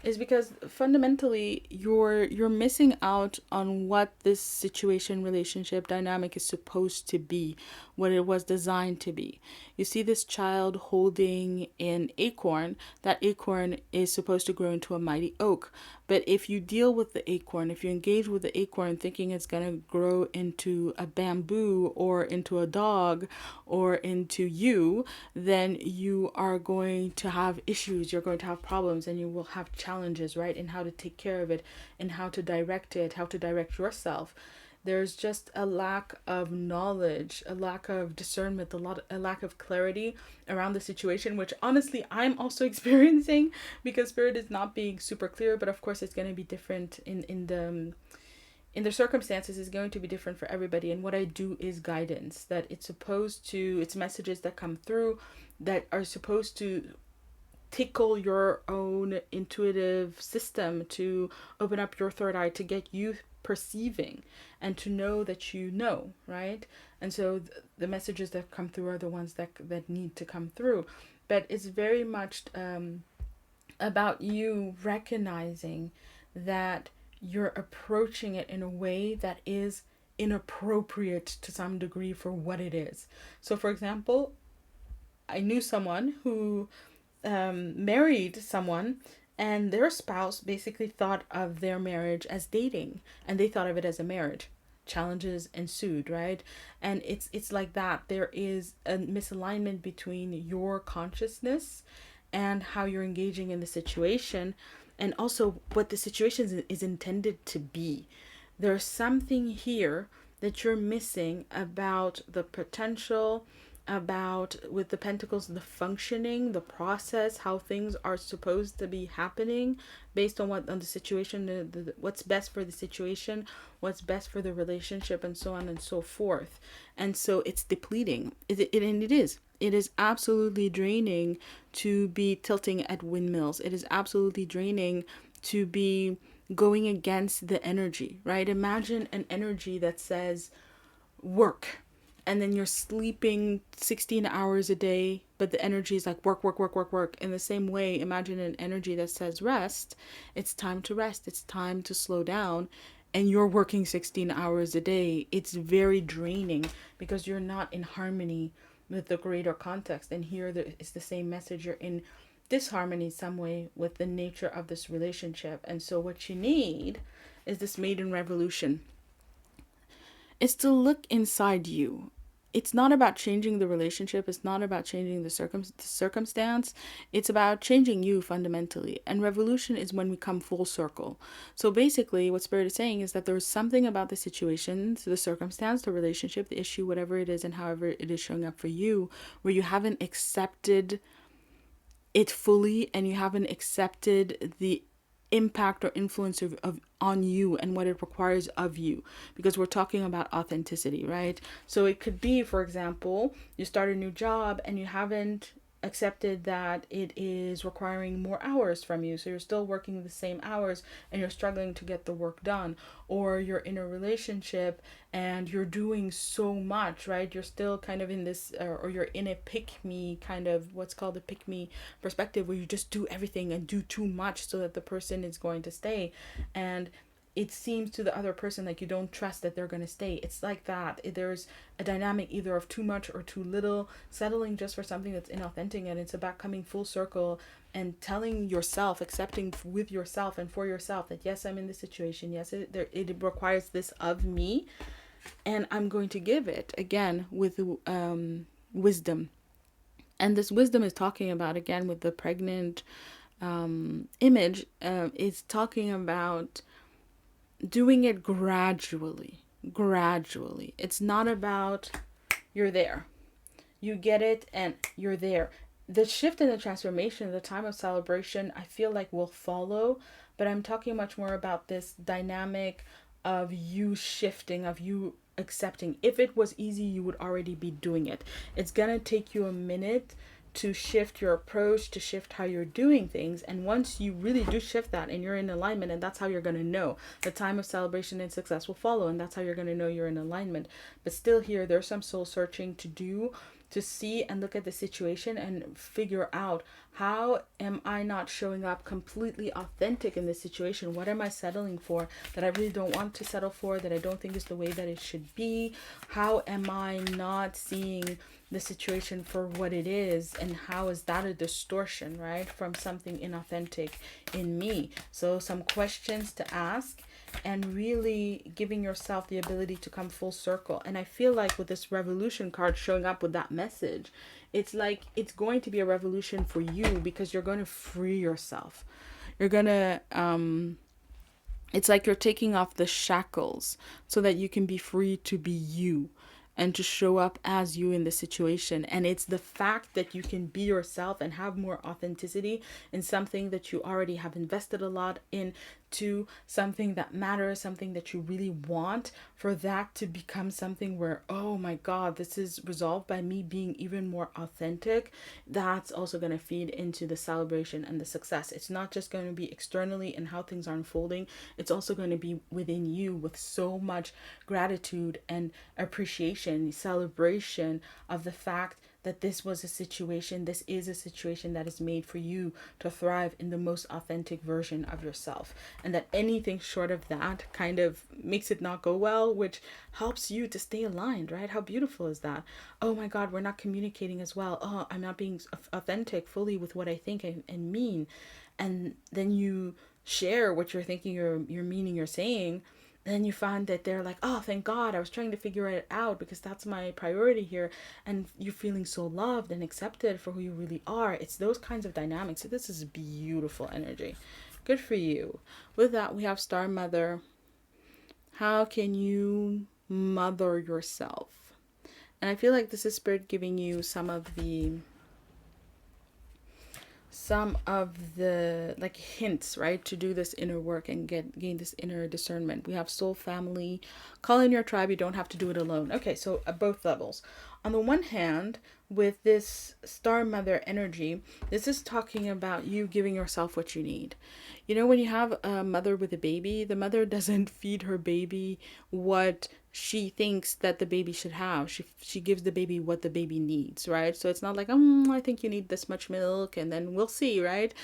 is because fundamentally you're missing out on what this situation, relationship dynamic is supposed to be, what it was designed to be. You see this child holding an acorn. That acorn is supposed to grow into a mighty oak. But if you deal with the acorn, if you engage with the acorn thinking it's going to grow into a bamboo or into a dog or into you, then you are going to have issues, you're going to have problems, and you will have challenges, right? In how to take care of it, and how to direct it, how to direct yourself. There's just a lack of knowledge, a lack of discernment, a lack of clarity around the situation, which honestly I'm also experiencing, because Spirit is not being super clear. But of course it's going to be different in the circumstances, is going to be different for everybody. And what I do is guidance, that it's messages that come through that are supposed to tickle your own intuitive system, to open up your third eye, to get you perceiving and to know that you know, right? And so the messages that come through are the ones that need to come through. But it's very much about you recognizing that you're approaching it in a way that is inappropriate to some degree for what it is. So for example, I knew someone who married someone, and their spouse basically thought of their marriage as dating, and they thought of it as a marriage. Challenges ensued, right? And it's like that. There is a misalignment between your consciousness and how you're engaging in the situation, and also what the situation is intended to be. There's something here that you're missing about the potential, about, with the pentacles, the functioning, the process, how things are supposed to be happening based on on the situation, what's best for the situation, what's best for the relationship, and so on and so forth. And so it's depleting. It is absolutely draining to be tilting at windmills. It is absolutely draining to be going against the energy, right? Imagine an energy that says work, and then you're sleeping 16 hours a day, but the energy is like work, work, work, work, work. In the same way, imagine an energy that says rest. It's time to rest. It's time to slow down. And you're working 16 hours a day. It's very draining because you're not in harmony with the greater context. And here it's the same message. You're in disharmony some way with the nature of this relationship. And so what you need is this maiden revolution. It's to look inside you. It's not about changing the relationship. It's not about changing the circumstance. It's about changing you fundamentally. And revolution is when we come full circle. So basically what Spirit is saying is that there's something about the situation, the circumstance, the relationship, the issue, whatever it is, and however it is showing up for you, where you haven't accepted it fully, and you haven't accepted the impact or influence of on you and what it requires of you, because we're talking about authenticity, right? So it could be, for example, you start a new job and you haven't accepted that it is requiring more hours from you, so you're still working the same hours and you're struggling to get the work done. Or you're in a relationship and you're doing so much, right? You're still kind of in this or you're in a pick me kind of, what's called a pick me perspective, where you just do everything and do too much so that the person is going to stay, and it seems to the other person like you don't trust that they're going to stay. It's like that. There's a dynamic either of too much or too little, settling just for something that's inauthentic. And it's about coming full circle and telling yourself, accepting with yourself and for yourself that yes, I'm in this situation. Yes, it requires this of me, and I'm going to give it again with wisdom. And this wisdom is talking about, again, with the pregnant image, is talking about doing it gradually. It's not about you're there, you get it, and you're there. The shift and the transformation, the time of celebration, I feel like will follow, but I'm talking much more about this dynamic of you shifting, of you accepting. If it was easy, you would already be doing it. It's gonna take you a minute to shift your approach, to shift how you're doing things. And once you really do shift that and you're in alignment, and that's how you're going to know the time of celebration and success will follow, and that's how you're going to know you're in alignment. But still here, there's some soul searching to do to see and look at the situation and figure out, how am I not showing up completely authentic in this situation? What am I settling for that I really don't want to settle for, that I don't think is the way that it should be? How am I not seeing the situation for what it is, and how is that a distortion, right, from something inauthentic in me? So some questions to ask, and really giving yourself the ability to come full circle. And I feel like with this revolution card showing up with that message, it's like it's going to be a revolution for you, because you're going to free yourself. You're going to it's like you're taking off the shackles so that you can be free to be you and to show up as you in the situation. And it's the fact that you can be yourself and have more authenticity in something that you already have invested a lot in, to something that matters, something that you really want, for that to become something where, oh my God, this is resolved by me being even more authentic. That's also going to feed into the celebration and the success. It's not just going to be externally and how things are unfolding. It's also going to be within you, with so much gratitude and appreciation, celebration of the fact that this was a situation, this is a situation that is made for you to thrive in the most authentic version of yourself. And that anything short of that kind of makes it not go well, which helps you to stay aligned, right? How beautiful is that? Oh my God, we're not communicating as well. Oh, I'm not being authentic fully with what I think and mean. And then you share what you're thinking, you're meaning, you're saying. And then you find that they're like, oh, thank God, I was trying to figure it out because that's my priority here. And you're feeling so loved and accepted for who you really are. It's those kinds of dynamics. So this is beautiful energy. Good for you. With that, we have Star Mother. How can you mother yourself? And I feel like this is Spirit giving you some of the like hints, right, to do this inner work and gain this inner discernment. We have soul family. Call in your tribe. You don't have to do it alone. Okay, so at both levels. On the one hand, with this Star Mother energy, this is talking about you giving yourself what you need. You know, when you have a mother with a baby, the mother doesn't feed her baby what she thinks that the baby should have. She gives the baby what the baby needs, right? So it's not like, I think you need this much milk and then we'll see, right?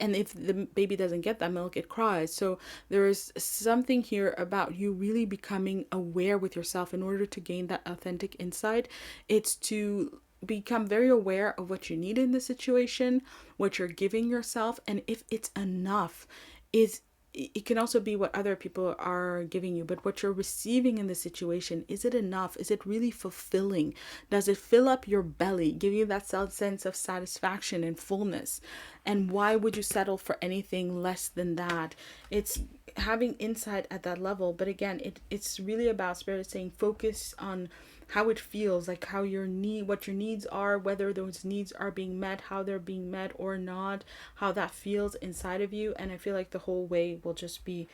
And if the baby doesn't get that milk, it cries. So there is something here about you really becoming aware with yourself. In order to gain that authentic insight, it's to become very aware of what you need in the situation, what you're giving yourself, and if it's enough. It can also be what other people are giving you, but what you're receiving in the situation, is it enough? Is it really fulfilling? Does it fill up your belly, give you that sense of satisfaction and fullness? And why would you settle for anything less than that? It's having insight at that level. But again, it's really about Spirit saying focus on how it feels, like how what your needs are, whether those needs are being met, how they're being met or not, how that feels inside of you. And I feel like the whole way will just be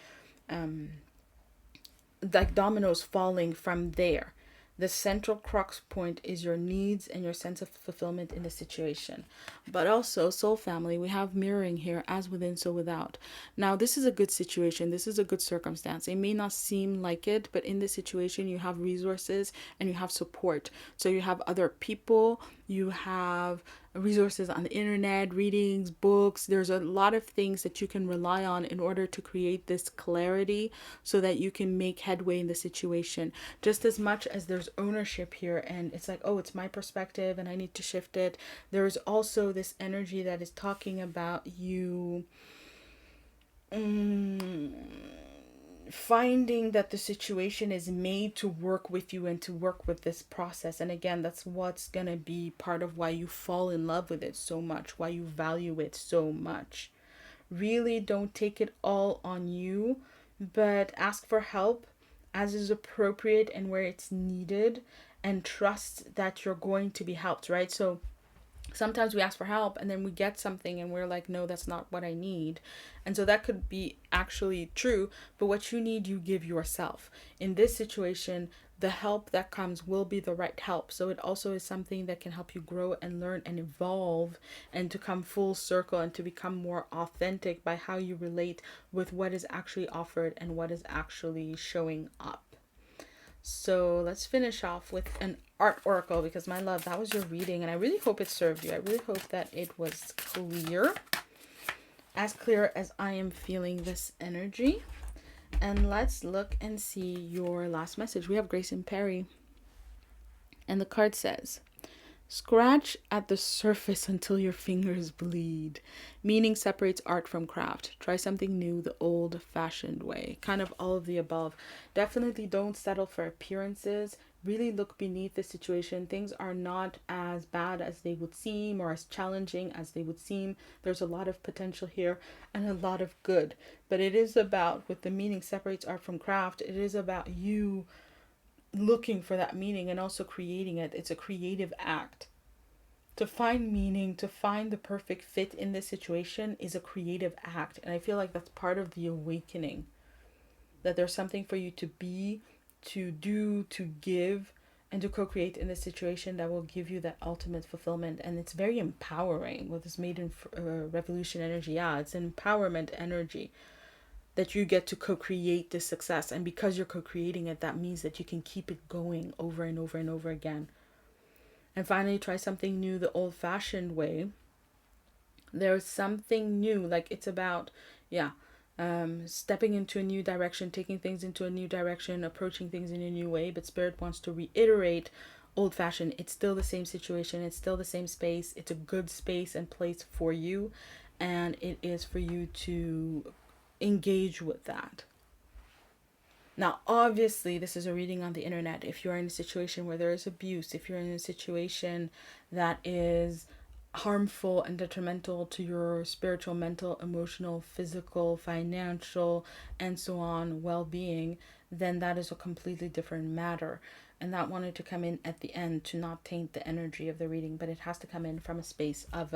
like dominoes falling from there. The central crux point is your needs and your sense of fulfillment in the situation. But also, soul family, we have mirroring here, as within, so without. Now, this is a good situation. This is a good circumstance. It may not seem like it, but in this situation, you have resources and you have support. So you have other people, you have resources on the internet, readings, books. There's a lot of things that you can rely on in order to create this clarity so that you can make headway in the situation. Just as much as there's ownership here and it's like, oh, it's my perspective and I need to shift it, there's also this energy that is talking about you finding that the situation is made to work with you and to work with this process. And again, that's what's gonna be part of why you fall in love with it so much, why you value it so much. Really don't take it all on you, but ask for help as is appropriate and where it's needed, and trust that you're going to be helped, right? So sometimes we ask for help and then we get something and we're like, no, that's not what I need. And so that could be actually true, but what you need, you give yourself. In this situation, the help that comes will be the right help. So it also is something that can help you grow and learn and evolve and to come full circle and to become more authentic by how you relate with what is actually offered and what is actually showing up. So let's finish off with an art oracle, because my love, that was your reading, and I really hope it served you. I really hope that it was clear, as clear as I am feeling this energy. And let's look and see your last message. We have Grace and Perry, and the card says, scratch at the surface until your fingers bleed. Meaning separates art from craft. Try something new the old-fashioned way. Kind of all of the above. Definitely don't settle for appearances. Really look beneath the situation. Things are not as bad as they would seem, or as challenging as they would seem. There's a lot of potential here and a lot of good. But it is about, with the meaning separates art from craft, it is about you looking for that meaning and also creating it. It's a creative act. To find meaning, to find the perfect fit in this situation is a creative act. And I feel like that's part of the awakening. That there's something for you to be, to do, to give, and to co-create in this situation that will give you that ultimate fulfillment. And it's very empowering with this maiden revolution energy. Yeah, it's an empowerment energy, that you get to co-create this success. And because you're co-creating it, that means that you can keep it going over and over and over again. And finally, try something new the old-fashioned way. There's something new, like it's about, stepping into a new direction, taking things into a new direction, approaching things in a new way. But Spirit wants to reiterate old-fashioned. It's still the same situation. It's still the same space. It's a good space and place for you. And it is for you to engage with that. Now, obviously, this is a reading on the internet. If you're in a situation where there is abuse, if you're in a situation that is harmful and detrimental to your spiritual, mental, emotional, physical, financial, and so on well-being, then that is a completely different matter. And that wanted to come in at the end to not taint the energy of the reading, but it has to come in from a space of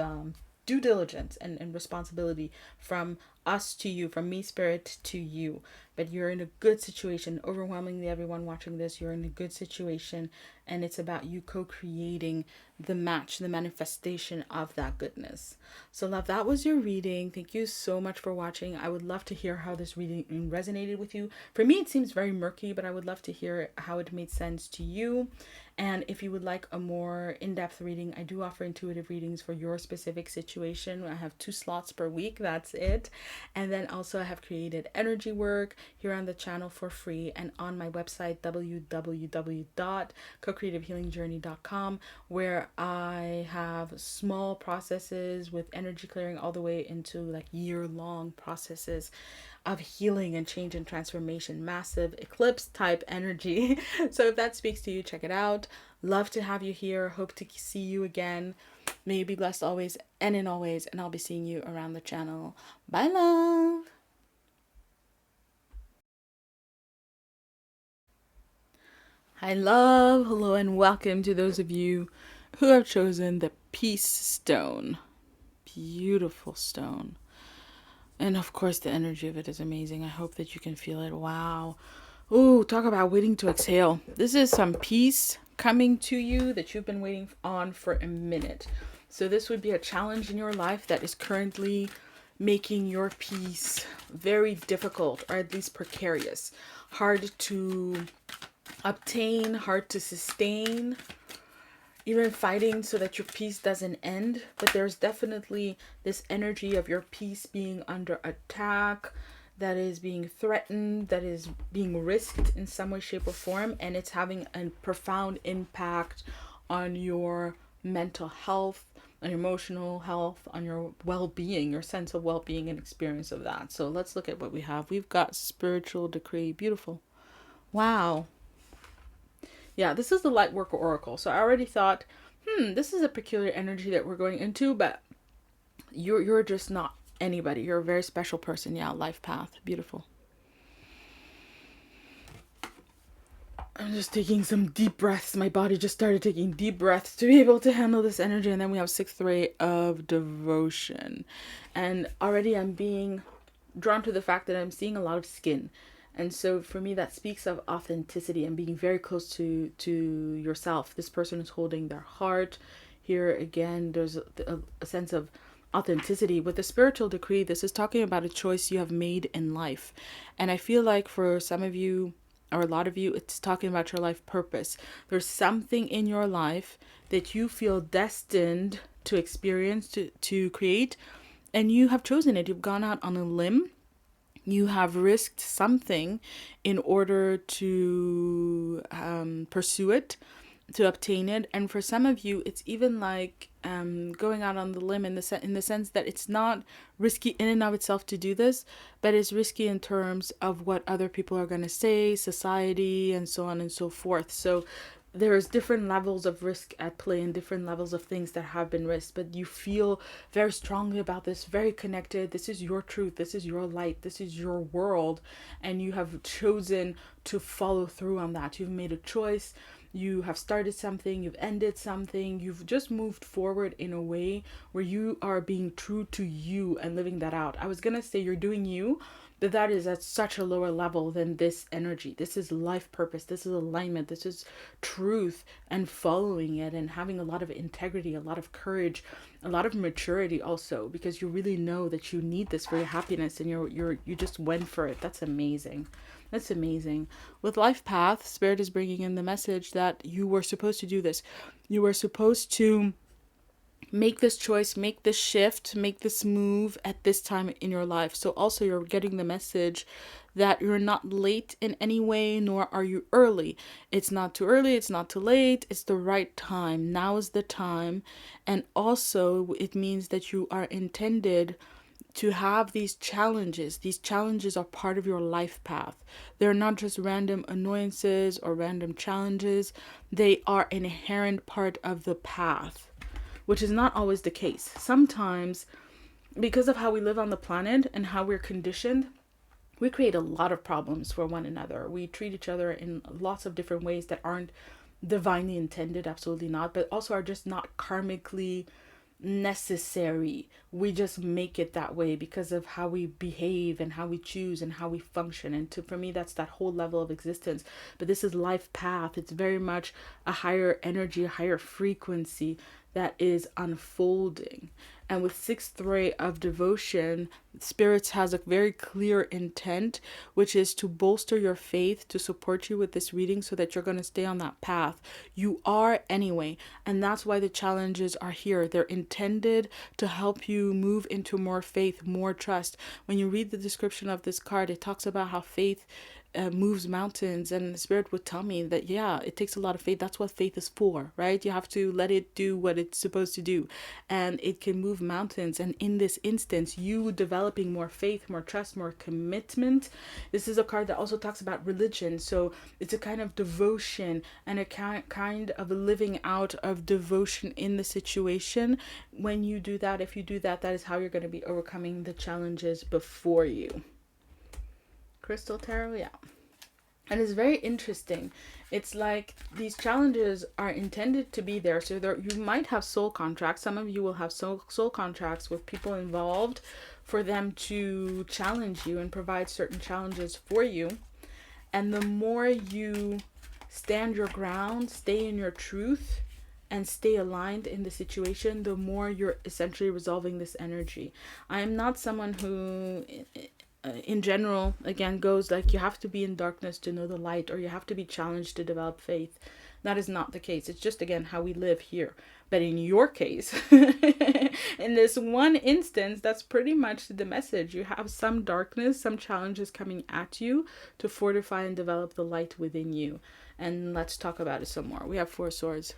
due diligence and responsibility from us to you, from me, Spirit, to you. But you're in a good situation. Overwhelmingly, everyone watching this, you're in a good situation, and it's about you co-creating the match, the manifestation of that goodness. So love, that was your reading. Thank you so much for watching. I would love to hear how this reading resonated with you. For me, it seems very murky, but I would love to hear how it made sense to you. And if you would like a more in-depth reading, I do offer intuitive readings for your specific situation. I have 2 slots per week. That's it. And then also I have created energy work here on the channel for free and on my website, www.cocreativehealingjourney.com, where I have small processes with energy clearing all the way into like year-long processes of healing and change and transformation, massive eclipse type energy. So if that speaks to you, check it out. Love to have you here. Hope to see you again. May you be blessed always and in always, and I'll be seeing you around the channel. Bye, love. Hi, love. Hello, and welcome to those of you who have chosen the Peace Stone. Beautiful stone. And of course, the energy of it is amazing. I hope that you can feel it. Wow. Ooh, talk about waiting to exhale. This is some peace coming to you that you've been waiting on for a minute. So this would be a challenge in your life that is currently making your peace very difficult, or at least precarious. Hard to obtain, hard to sustain. Even fighting so that your peace doesn't end. But there's definitely this energy of your peace being under attack, that is being threatened, that is being risked in some way, shape, or form. And it's having a profound impact on your mental health, on your emotional health, on your well-being, your sense of well-being and experience of that. So let's look at what we have. We've got spiritual decree. Beautiful. Wow. Yeah, this is the light worker oracle. So I already thought, this is a peculiar energy that we're going into, but you're just not anybody. You're a very special person. Yeah, life path. Beautiful. I'm just taking some deep breaths. My body just started taking deep breaths to be able to handle this energy. And then we have 6th ray of devotion. And already I'm being drawn to the fact that I'm seeing a lot of skin. And so for me, that speaks of authenticity and being very close to yourself. This person is holding their heart. Here again, there's a sense of authenticity. With the spiritual decree, this is talking about a choice you have made in life. And I feel like for some of you, or a lot of you, it's talking about your life purpose. There's something in your life that you feel destined to experience, to create, and you have chosen it. You've gone out on a limb. You have risked something in order to pursue it, to obtain it. And for some of you, it's even like going out on the limb in the sense that it's not risky in and of itself to do this, but it's risky in terms of what other people are going to say, society, and so on and so forth. So there's different levels of risk at play and different levels of things that have been risked, but you feel very strongly about this, very connected. This is your truth, this is your light, this is your world, and you have chosen to follow through on that. You've made a choice. You have started something, you've ended something, you've just moved forward in a way where you are being true to you and living that out. I was gonna say you're doing you, but that is at such a lower level than this energy. This is life purpose, this is alignment, this is truth, and following it and having a lot of integrity, a lot of courage, a lot of maturity also, because you really know that you need this for your happiness, and you just went for it. That's amazing. That's amazing. With Life Path, Spirit is bringing in the message that you were supposed to do this. You were supposed to make this choice, make this shift, make this move at this time in your life. So also you're getting the message that you're not late in any way, nor are you early. It's not too early, it's not too late, it's the right time. Now is the time. And also it means that you are intended to have these challenges. These challenges are part of your life path. They're not just random annoyances or random challenges. They are an inherent part of the path, which is not always the case. Sometimes, because of how we live on the planet and how we're conditioned, we create a lot of problems for one another. We treat each other in lots of different ways that aren't divinely intended, absolutely not, but also are just not karmically necessary. We just make it that way because of how we behave and how we choose and how we function. And for me, that's that whole level of existence. But this is life path. It's very much a higher energy, a higher frequency that is unfolding. And with sixth ray of devotion, Spirits has a very clear intent, which is to bolster your faith, to support you with this reading so that you're going to stay on that path. You are anyway, and that's why the challenges are here. They're intended to help you move into more faith, more trust. When you read the description of this card, it talks about how faith moves mountains, and the Spirit would tell me that it takes a lot of faith. That's what faith is for, right? You have to let it do what it's supposed to do, and it can move mountains. And in this instance, you developing more faith, more trust, more commitment. This is a card that also talks about religion, so it's a kind of devotion and a kind of living out of devotion in the situation. When you do that, if you do that, that is how you're going to be overcoming the challenges before you. Crystal Tarot, yeah. And it's very interesting. It's like these challenges are intended to be there. So you might have soul contracts. Some of you will have soul contracts with people involved for them to challenge you and provide certain challenges for you. And the more you stand your ground, stay in your truth, and stay aligned in the situation, the more you're essentially resolving this energy. I am not someone who in general, again, goes like you have to be in darkness to know the light, or you have to be challenged to develop faith. That is not the case. It's just, again, how we live here. But in your case, in this one instance, that's pretty much the message. You have some darkness, some challenges coming at you to fortify and develop the light within you. And let's talk about it some more. We have 4 swords.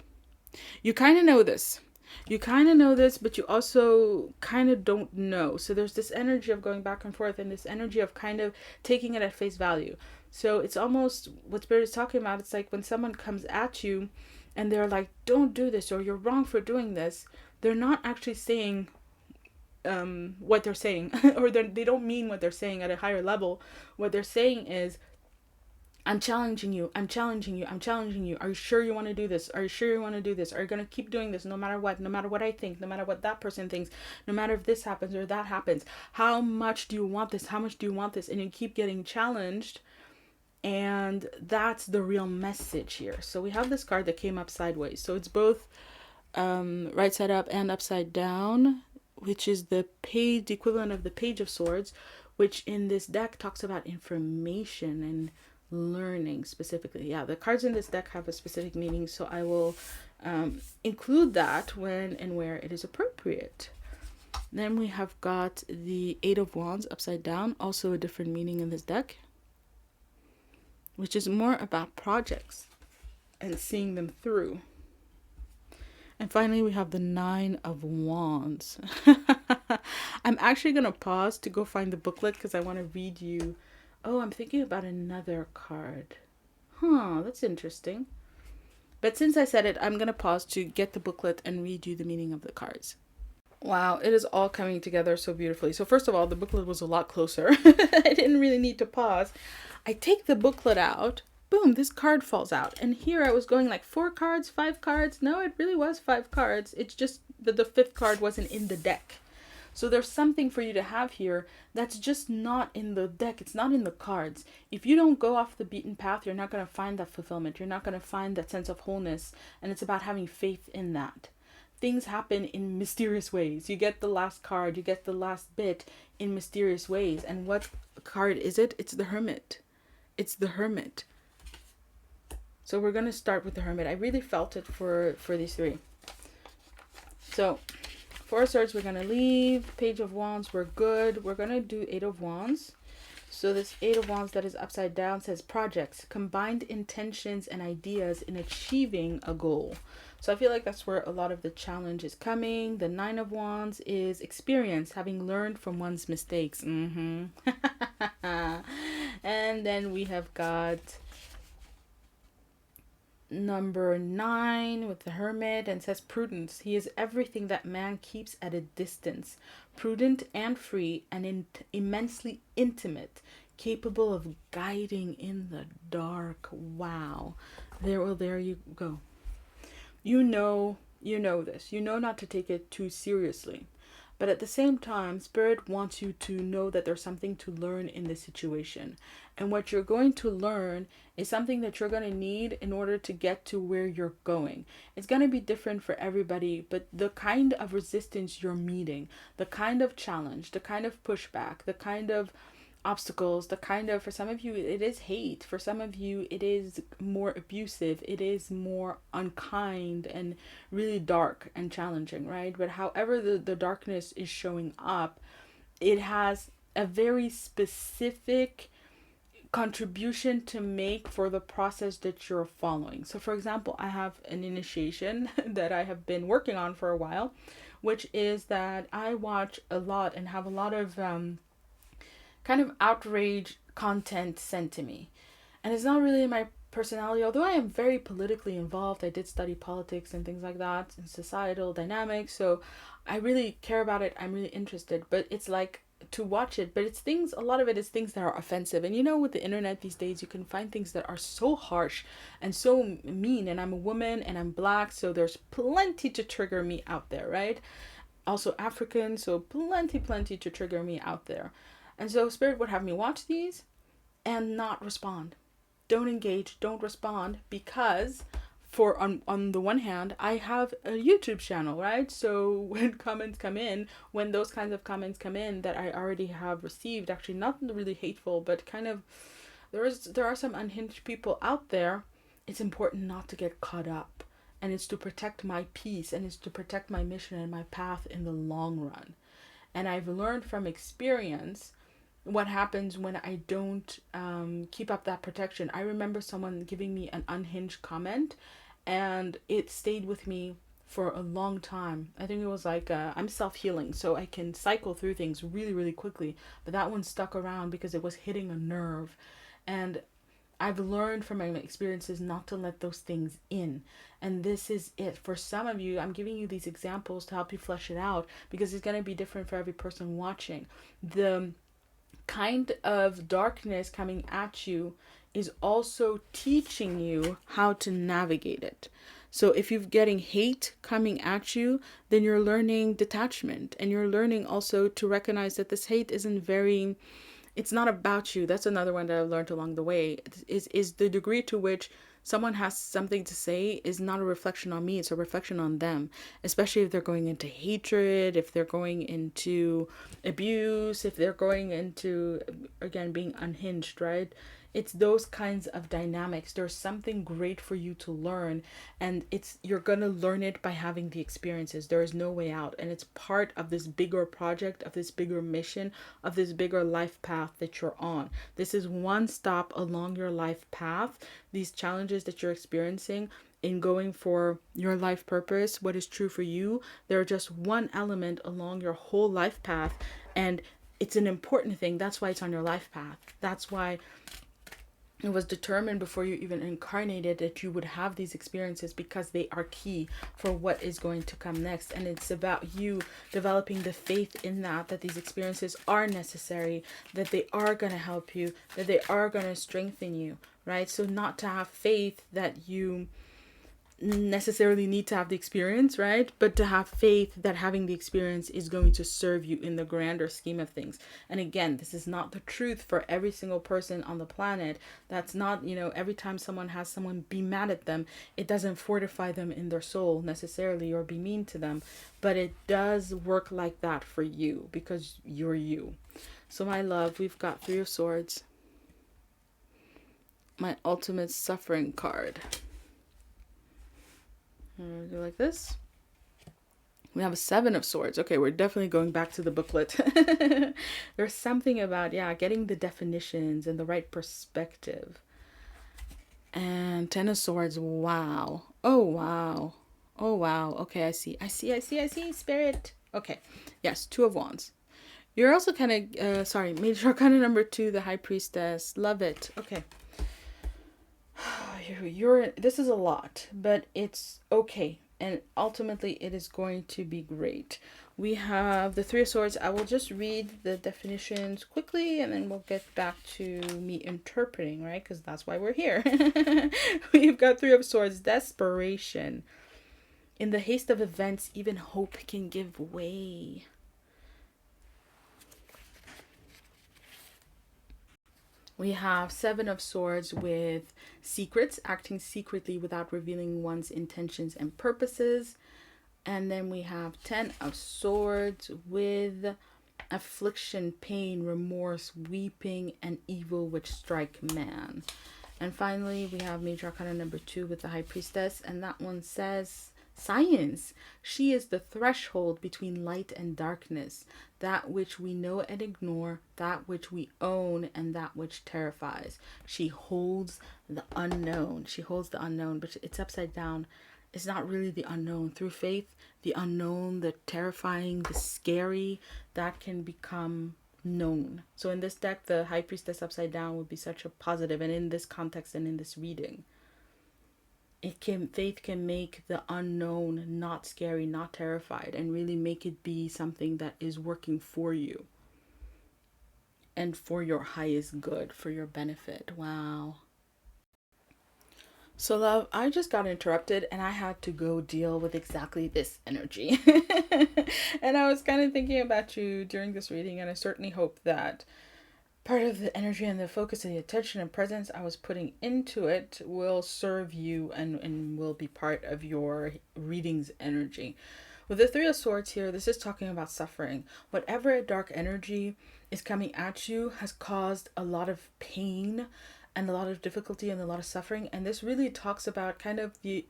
You kind of know this. You kind of know this, but you also kind of don't know. So there's this energy of going back and forth, and this energy of kind of taking it at face value. So it's almost what Spirit is talking about. It's like when someone comes at you and they're like, don't do this, or you're wrong for doing this. They're not actually saying what they're saying, or they don't mean what they're saying at a higher level. What they're saying is, I'm challenging you. I'm challenging you. I'm challenging you. Are you sure you want to do this? Are you sure you want to do this? Are you going to keep doing this no matter what I think, no matter what that person thinks, no matter if this happens or that happens? How much do you want this? How much do you want this? And you keep getting challenged. And that's the real message here. So we have this card that came up sideways. So it's both right side up and upside down, which is the page, the equivalent of the Page of Swords, which in this deck talks about information and learning specifically. Yeah, the cards in this deck have a specific meaning, so I will include that when and where it is appropriate. Then we have got the Eight of Wands upside down, also a different meaning in this deck, which is more about projects and seeing them through. And finally, we have the Nine of Wands. I'm actually going to pause to go find the booklet because I want to read you. Oh, I'm thinking about another card. That's interesting. But since I said it, I'm going to pause to get the booklet and read you the meaning of the cards. Wow, it is all coming together so beautifully. So first of all, the booklet was a lot closer. I didn't really need to pause. I take the booklet out. Boom, this card falls out. And here I was going like 4 cards, 5 cards. No, it really was 5 cards. It's just that the 5th card wasn't in the deck. So there's something for you to have here that's just not in the deck. It's not in the cards. If you don't go off the beaten path, you're not going to find that fulfillment. You're not going to find that sense of wholeness. And it's about having faith in that. Things happen in mysterious ways. You get the last card. You get the last bit in mysterious ways. And what card is it? It's the Hermit. It's the Hermit. So we're going to start with the Hermit. I really felt it for these 3. So 4 swords we're going to leave. Page of Wands, we're good. We're going to do 8 of Wands. So this 8 of Wands that is upside down says projects, combined intentions and ideas in achieving a goal. So I feel like that's where a lot of the challenge is coming. The 9 of Wands is experience, having learned from one's mistakes. And then we have got number 9 with the Hermit and says prudence. He is everything that man keeps at a distance, prudent and free and immensely intimate, capable of guiding in the dark. Wow. There you go. You know this. You know not to take it too seriously. But at the same time, Spirit wants you to know that there's something to learn in this situation. And what you're going to learn is something that you're going to need in order to get to where you're going. It's going to be different for everybody, but the kind of resistance you're meeting, the kind of challenge, the kind of pushback, the kind of obstacles, the kind of, for some of you, it is hate. For some of you, it is more abusive. It is more unkind and really dark and challenging, right? But however the darkness is showing up, it has a very specific contribution to make for the process that you're following. So for example, I have an initiation that I have been working on for a while, which is that I watch a lot and have a lot of kind of outrage content sent to me. And it's not really my personality, although I am very politically involved. I did study politics and things like that and societal dynamics. So I really care about it. I'm really interested, but it's like to watch it, but it's things, a lot of it is things that are offensive. And you know, with the internet these days, you can find things that are so harsh and so mean. And I'm a woman and I'm Black, so there's plenty to trigger me out there, right? Also African, so plenty to trigger me out there. And so Spirit would have me watch these and not respond. Don't engage, don't respond, because on the one hand, I have a YouTube channel, right? So when comments come in, when those kinds of comments come in that I already have received, actually not really hateful, but kind of, there are some unhinged people out there, it's important not to get caught up. And it's to protect my peace, and it's to protect my mission and my path in the long run. And I've learned from experience what happens when I don't keep up that protection. I remember someone giving me an unhinged comment, and it stayed with me for a long time. I think it was like, I'm self-healing, so I can cycle through things really quickly. But that one stuck around because it was hitting a nerve. And I've learned from my experiences not to let those things in. And this is it. For some of you, I'm giving you these examples to help you flesh it out, because it's going to be different for every person watching. The kind of darkness coming at you is also teaching you how to navigate it. So if you're getting hate coming at you, then you're learning detachment, and you're learning also to recognize that this hate it's not about you. That's another one that I've learned along the way, is the degree to which someone has something to say is not a reflection on me, it's a reflection on them, especially if they're going into hatred, if they're going into abuse, if they're going into, again, being unhinged, right? It's those kinds of dynamics. There's something great for you to learn, and you're going to learn it by having the experiences. There is no way out, and it's part of this bigger project, of this bigger mission, of this bigger life path that you're on. This is one stop along your life path. These challenges that you're experiencing in going for your life purpose, what is true for you, they're just one element along your whole life path, and it's an important thing. That's why it's on your life path. That's why it was determined before you even incarnated that you would have these experiences, because they are key for what is going to come next. And it's about you developing the faith in that these experiences are necessary, that they are going to help you, that they are going to strengthen you, right? So not to have faith that you necessarily need to have the experience, right? But to have faith that having the experience is going to serve you in the grander scheme of things. And again, this is not the truth for every single person on the planet. That's not, every time someone has someone be mad at them, it doesn't fortify them in their soul necessarily or be mean to them. But it does work like that for you, because you're you. So my love, we've got 3 of Swords. My ultimate suffering card. Do like this. We have a 7 of Swords. Okay, we're definitely going back to the booklet. There's something about, getting the definitions and the right perspective. And 10 of Swords. Wow. Oh, wow. Oh, wow. Okay, I see. Spirit. Okay. Yes, 2 of Wands. You're also kind of, Major Arcana number 2, the High Priestess. Love it. Okay. This is a lot, but it's okay, and ultimately it is going to be great. We have the 3 of Swords. I will just read the definitions quickly, and then we'll get back to me interpreting, right? Because that's why we're here. We've got 3 of Swords. Desperation. In the haste of events, even hope can give way. We have 7 of Swords with secrets, acting secretly without revealing one's intentions and purposes. And then we have 10 of Swords with affliction, pain, remorse, weeping, and evil which strike man. And finally, we have Major Arcana number 2 with the High Priestess. And that one says, science. She is the threshold between light and darkness, that which we know and ignore, that which we own, and that which terrifies. She holds the unknown. But it's upside down. It's not really the unknown. Through faith, the unknown, the terrifying, the scary, that can become known. So in this deck, the High Priestess upside down would be such a positive, and in this context and in this reading, faith can make the unknown not scary, not terrified, and really make it be something that is working for you and for your highest good, for your benefit. Wow. So love, I just got interrupted and I had to go deal with exactly this energy. And I was kind of thinking about you during this reading, and I certainly hope that part of the energy and the focus and the attention and presence I was putting into it will serve you and will be part of your reading's energy. With the 3 of Swords here, this is talking about suffering. Whatever dark energy is coming at you has caused a lot of pain and a lot of difficulty and a lot of suffering. And this really talks about kind of the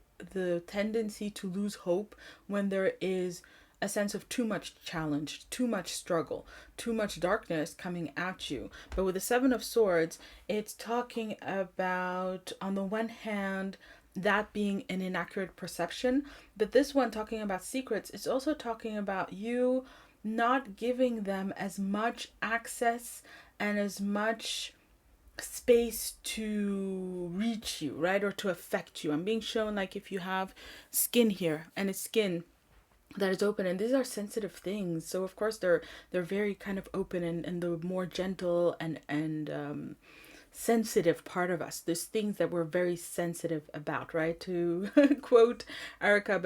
tendency to lose hope when there is a sense of too much challenge, too much struggle, too much darkness coming at you. But with the 7 of Swords, it's talking about, on the one hand, that being an inaccurate perception. But this one, talking about secrets, it's also talking about you not giving them as much access and as much space to reach you, right? Or to affect you. I'm being shown like if you have skin here, and it's skin that is open, and these are sensitive things, so of course they're very kind of open, and the more gentle and sensitive part of us, there's things that we're very sensitive about, right? To quote Erykah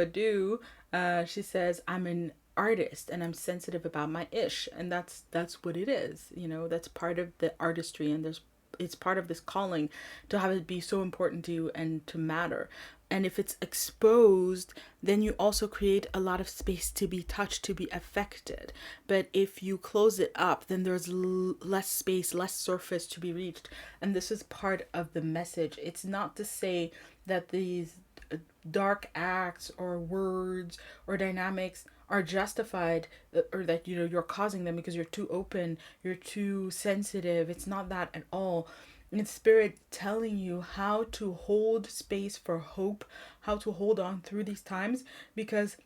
Badu, she says, I'm an artist and I'm sensitive about my ish, and that's what it is, that's part of the artistry, and there's it's part of this calling to have it be so important to you and to matter. And if it's exposed, then you also create a lot of space to be touched, to be affected. But if you close it up, then there's less space, less surface to be reached. And this is part of the message. It's not to say that these dark acts or words or dynamics are justified, or that you're causing them because you're too open, you're too sensitive. It's not that at all. It's spirit telling you how to hold space for hope, how to hold on through these times, because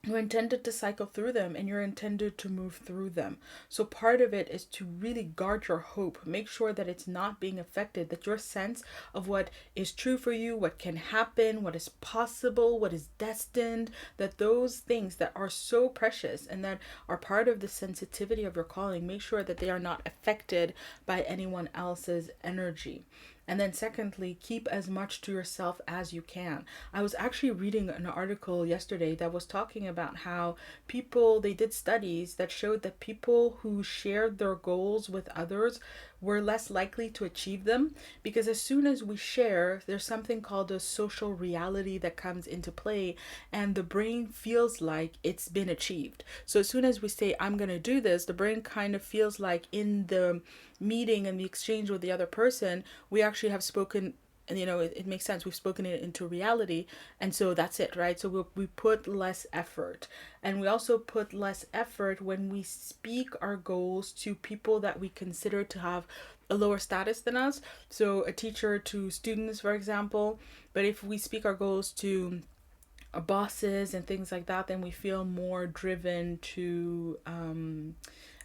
you're intended to cycle through them and you're intended to move through them. So part of it is to really guard your hope. Make sure that it's not being affected, that your sense of what is true for you, what can happen, what is possible, what is destined, that those things that are so precious and that are part of the sensitivity of your calling, make sure that they are not affected by anyone else's energy. And then secondly, keep as much to yourself as you can. I was actually reading an article yesterday that was talking about how they did studies that showed that people who shared their goals with others were less likely to achieve them, because as soon as we share, there's something called a social reality that comes into play, and the brain feels like it's been achieved. So as soon as we say, I'm going to do this, the brain kind of feels like in the meeting and the exchange with the other person, we actually have spoken, and it makes sense, we've spoken it into reality, and so that's it, right? So we put less effort, and we also put less effort when we speak our goals to people that we consider to have a lower status than us. So a teacher to students, for example. But if we speak our goals to our bosses and things like that, then we feel more driven to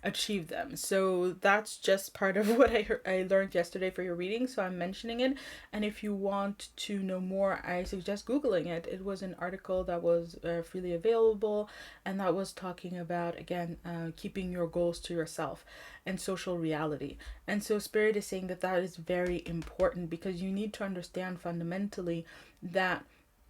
achieve them. So that's just part of what I learned yesterday for your reading, so I'm mentioning it. And if you want to know more, I suggest Googling it. It was an article that was freely available, and that was talking about, again, keeping your goals to yourself and social reality. And so Spirit is saying that that is very important, because you need to understand fundamentally that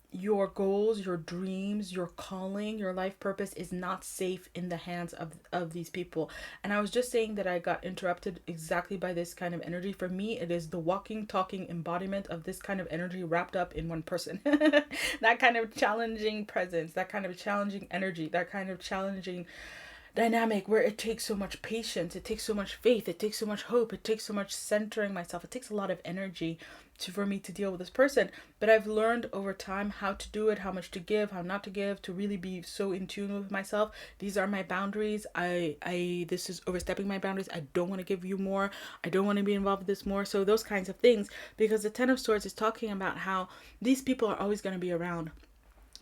your goals, your dreams, your calling, your life purpose is not safe in the hands of these people. And I was just saying that I got interrupted exactly by this kind of energy. For me, it is the walking, talking embodiment of this kind of energy wrapped up in one person. That kind of challenging presence, that kind of challenging energy, that kind of challenging dynamic where it takes so much patience, it takes so much faith, it takes so much hope, it takes so much centering myself, it takes a lot of energy for me to deal with this person. But I've learned over time how to do it, how much to give, how not to give, to really be so in tune with myself. These are my boundaries. This is overstepping my boundaries. I don't want to give you more. I don't want to be involved with this more. So those kinds of things, because the Ten of Swords is talking about how these people are always going to be around.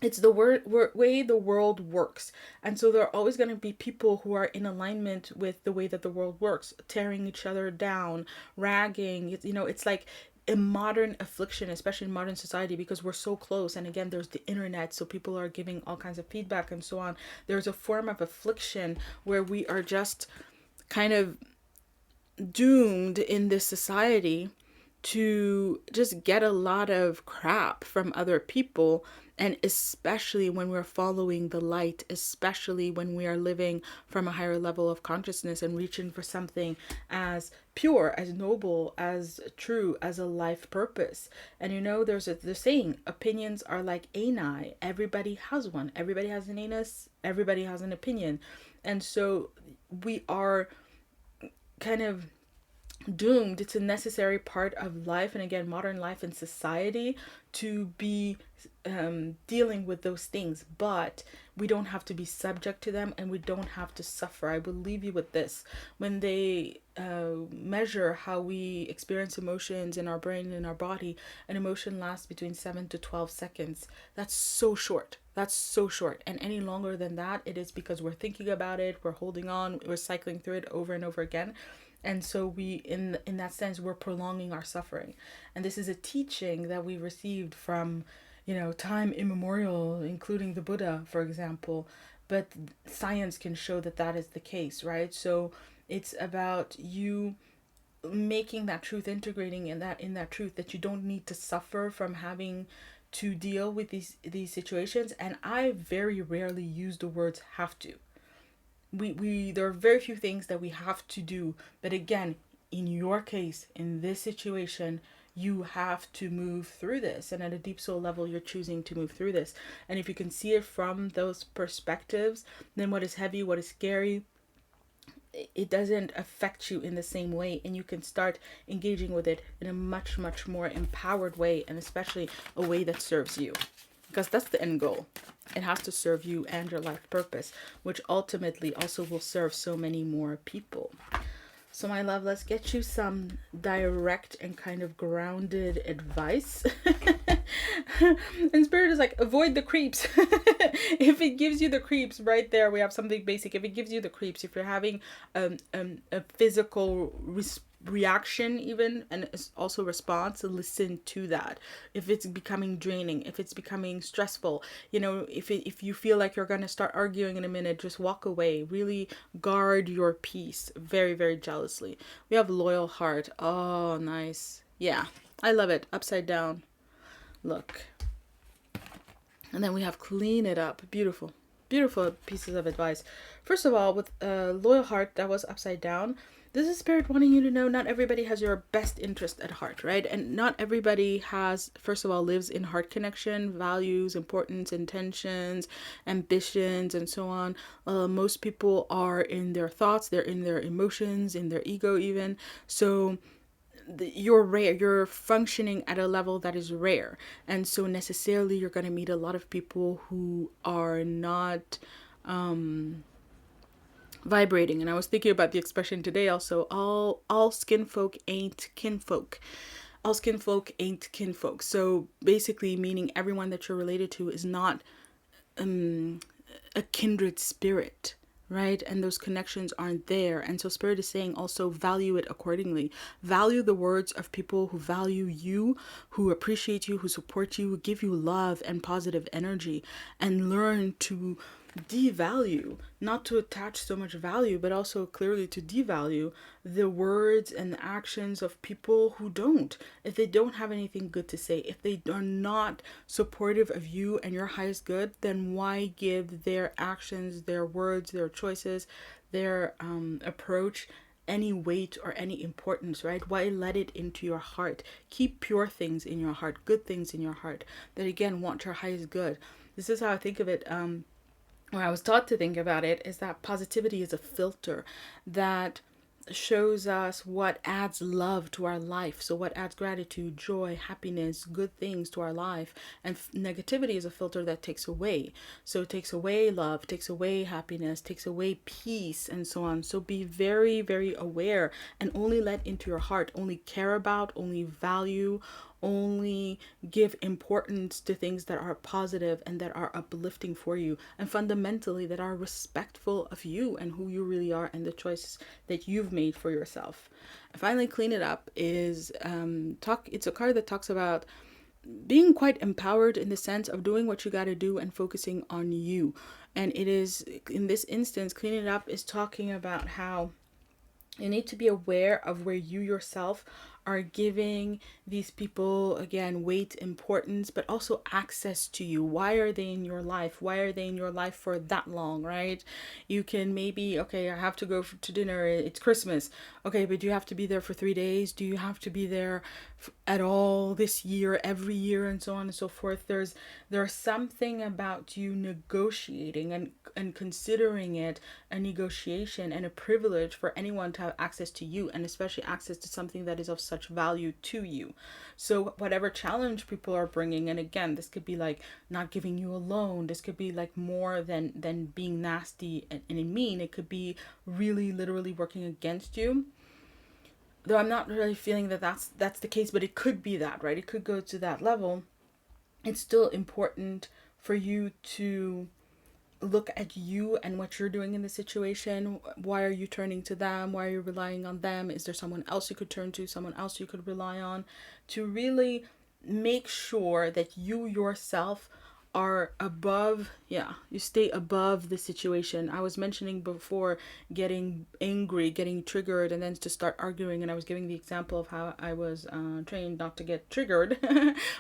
It's the way the world works. And so there are always going to be people who are in alignment with the way that the world works, tearing each other down, ragging. It's like a modern affliction, especially in modern society, because we're so close. And again, there's the internet, so people are giving all kinds of feedback and so on. There's a form of affliction where we are just kind of doomed in this society to just get a lot of crap from other people. And especially when we're following the light, especially when we are living from a higher level of consciousness and reaching for something as pure, as noble, as true, as a life purpose. And there's the saying, opinions are like ani. Everybody has one. Everybody has an anus. Everybody has an opinion. And so we are kind of doomed. It's a necessary part of life, and again, modern life and society, to be dealing with those things. But we don't have to be subject to them, and we don't have to suffer. I will leave you with this. When they measure how we experience emotions in our brain and in our body, an emotion lasts between 7 to 12 seconds. That's so short. That's so short. And any longer than that, it is because we're thinking about it, we're holding on, we're cycling through it over and over again. And so we, in that sense, we're prolonging our suffering. And this is a teaching that we received from, time immemorial, including the Buddha, for example. But science can show that that is the case, right? So it's about you making that truth, integrating in that truth, that you don't need to suffer from having to deal with these situations. And I very rarely use the words have to. We there are very few things that we have to do, but again, in your case, in this situation, you have to move through this. And at a deep soul level, you're choosing to move through this. And if you can see it from those perspectives, then what is heavy, what is scary, it doesn't affect you in the same way, and you can start engaging with it in a much, much more empowered way, and especially a way that serves you, because that's the end goal. It has to serve you and your life purpose, which ultimately also will serve so many more people. So my love, let's get you some direct and kind of grounded advice. And Spirit is like, avoid the creeps. If it gives you the creeps, right there, we have something basic. If it gives you the creeps, if you're having a physical reaction even, and also response, listen to that. If it's becoming draining, if it's becoming stressful, you know, if you feel like you're going to start arguing in a minute, just walk away. Really guard your peace very, very jealously. We have loyal heart. Oh, nice. Yeah, I love it. Upside down. Look. And then we have clean it up. Beautiful, beautiful pieces of advice. First of all, with loyal heart, that was upside down. This is Spirit wanting you to know not everybody has your best interest at heart, right? And not everybody has, first of all, lives in heart connection, values, importance, intentions, ambitions, and so on. Most people are in their thoughts, they're in their emotions, in their ego even. So you're rare, you're functioning at a level that is rare. And so necessarily you're going to meet a lot of people who are not vibrating. And I was thinking about the expression today also, all skin folk ain't kinfolk. All skin folk ain't kinfolk. So basically meaning everyone that you're related to is not a kindred spirit, right? And those connections aren't there. And so Spirit is saying also value it accordingly. Value the words of people who value you, who appreciate you, who support you, who give you love and positive energy, and learn to devalue, not to attach so much value, but also clearly to devalue the words and the actions of people who don't. If they don't have anything good to say, if they are not supportive of you and your highest good, then why give their actions, their words, their choices, their approach any weight or any importance, right? Why let it into your heart? Keep pure things in your heart, good things in your heart that again want your highest good. This is how I think of it. Or I was taught to think about it, is that positivity is a filter that shows us what adds love to our life. So what adds gratitude, joy, happiness, good things to our life. And negativity is a filter that takes away. So it takes away love, takes away happiness, takes away peace, and so on. So be very, very aware and only let into your heart, only care about, only value, only give importance to things that are positive and that are uplifting for you, and fundamentally that are respectful of you and who you really are and the choices that you've made for yourself. And finally, clean it up is it's a card that talks about being quite empowered in the sense of doing what you got to do and focusing on you. And it is, in this instance, clean it up is talking about how you need to be aware of where you yourself are giving these people, again, weight, importance, but also access to you. Why are they in your life? Why are they in your life for that long, right? You can maybe, okay, I have to go to dinner. It's Christmas. Okay, but do you have to be there for 3 days? Do you have to be there at all this year, every year, and so on and so forth? There's something about you negotiating and considering it a negotiation and a privilege for anyone to have access to you, and especially access to something that is of such value to you. So whatever challenge people are bringing, and again, this could be like not giving you a loan, this could be like more than being nasty and mean, it could be really literally working against you. Though I'm not really feeling that that's the case, but it could be that, right? It could go to that level. It's still important for you to look at you and what you're doing in the situation. Why are you turning to them? Why are you relying on them? Is there someone else you could turn to, someone else you could rely on, to really make sure that you yourself are above, you stay above the situation. I was mentioning before getting angry, getting triggered, and then to start arguing. And I was giving the example of how I was trained not to get triggered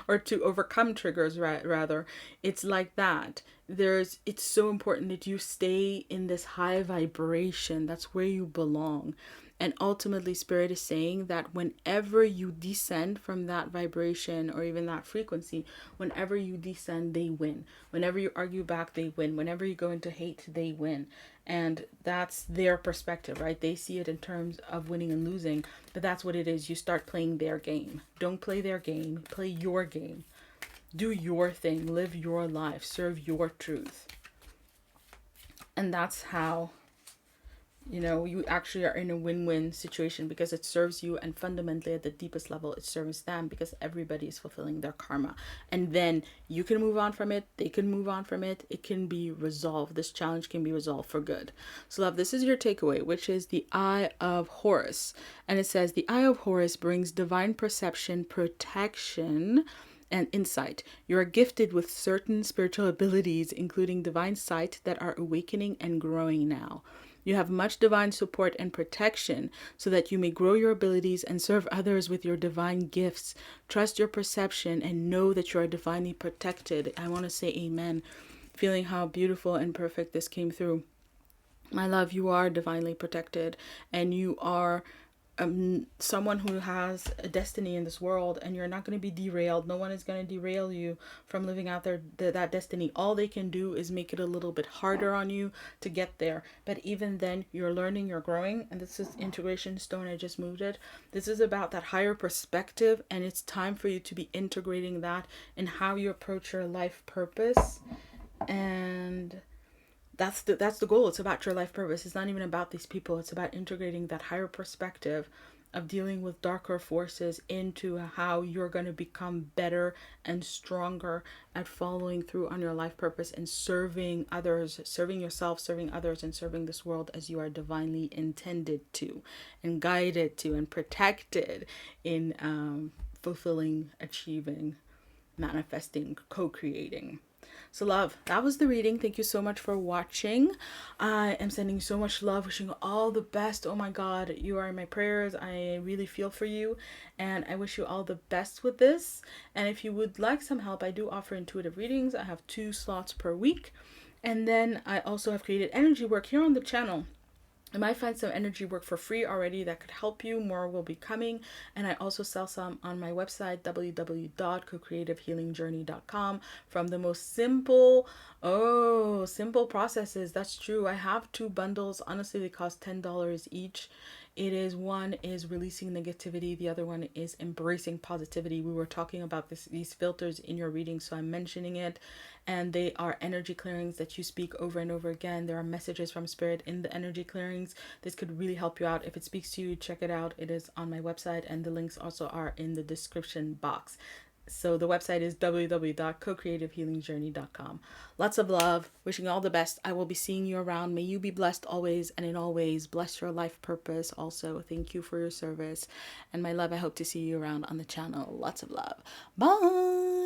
or to overcome triggers, rather. It's like that. It's so important that you stay in this high vibration. That's where you belong. And ultimately, Spirit is saying that whenever you descend from that vibration or even that frequency, whenever you descend, they win. Whenever you argue back, they win. Whenever you go into hate, they win. And that's their perspective, right? They see it in terms of winning and losing, but that's what it is. You start playing their game. Don't play their game. Play your game. Do your thing. Live your life. Serve your truth. And that's how, you know, you actually are in a win-win situation, because it serves you, and fundamentally at the deepest level it serves them, because everybody is fulfilling their karma. And then you can move on from it, they can move on from it, it can be resolved. This challenge can be resolved for good. So love, this is your takeaway, which is the Eye of Horus. And it says the Eye of Horus brings divine perception, protection, and insight. You are gifted with certain spiritual abilities, including divine sight, that are awakening and growing now. You have much divine support and protection so that you may grow your abilities and serve others with your divine gifts. Trust your perception and know that you are divinely protected. I want to say amen. Feeling how beautiful and perfect this came through. My love, you are divinely protected, and you are someone who has a destiny in this world, and you're not going to be derailed. No one is going to derail you from living out that destiny. All they can do is make it a little bit harder on you to get there. But even then, you're learning, you're growing. And this is integration stone. I just moved it. This is about that higher perspective, and it's time for you to be integrating that in how you approach your life purpose. And that's the goal. It's about your life purpose. It's not even about these people. It's about integrating that higher perspective of dealing with darker forces into how you're going to become better and stronger at following through on your life purpose and serving others, serving yourself, serving others, and serving this world as you are divinely intended to, and guided to, and protected in fulfilling, achieving, manifesting, co-creating. So love, that was the reading. Thank you so much for watching. I am sending so much love, wishing you all the best. Oh my God, you are in my prayers. I really feel for you, and I wish you all the best with this. And if you would like some help, I do offer intuitive readings. I have 2 slots per week. And then I also have created energy work here on the channel. You might find some energy work for free already that could help you. More will be coming. And I also sell some on my website, www.cocreativehealingjourney.com, from the most simple processes. That's true. I have 2 bundles. Honestly, they cost $10 each. It is, one is releasing negativity. The other one is embracing positivity. We were talking about these filters in your reading, so I'm mentioning it. And they are energy clearings that you speak over and over again. There are messages from Spirit in the energy clearings. This could really help you out. If it speaks to you, check it out. It is on my website, and the links also are in the description box. So the website is www.cocreativehealingjourney.com. Lots of love. Wishing you all the best. I will be seeing you around. May you be blessed always, and in all ways. Bless your life purpose also. Thank you for your service. And my love, I hope to see you around on the channel. Lots of love. Bye.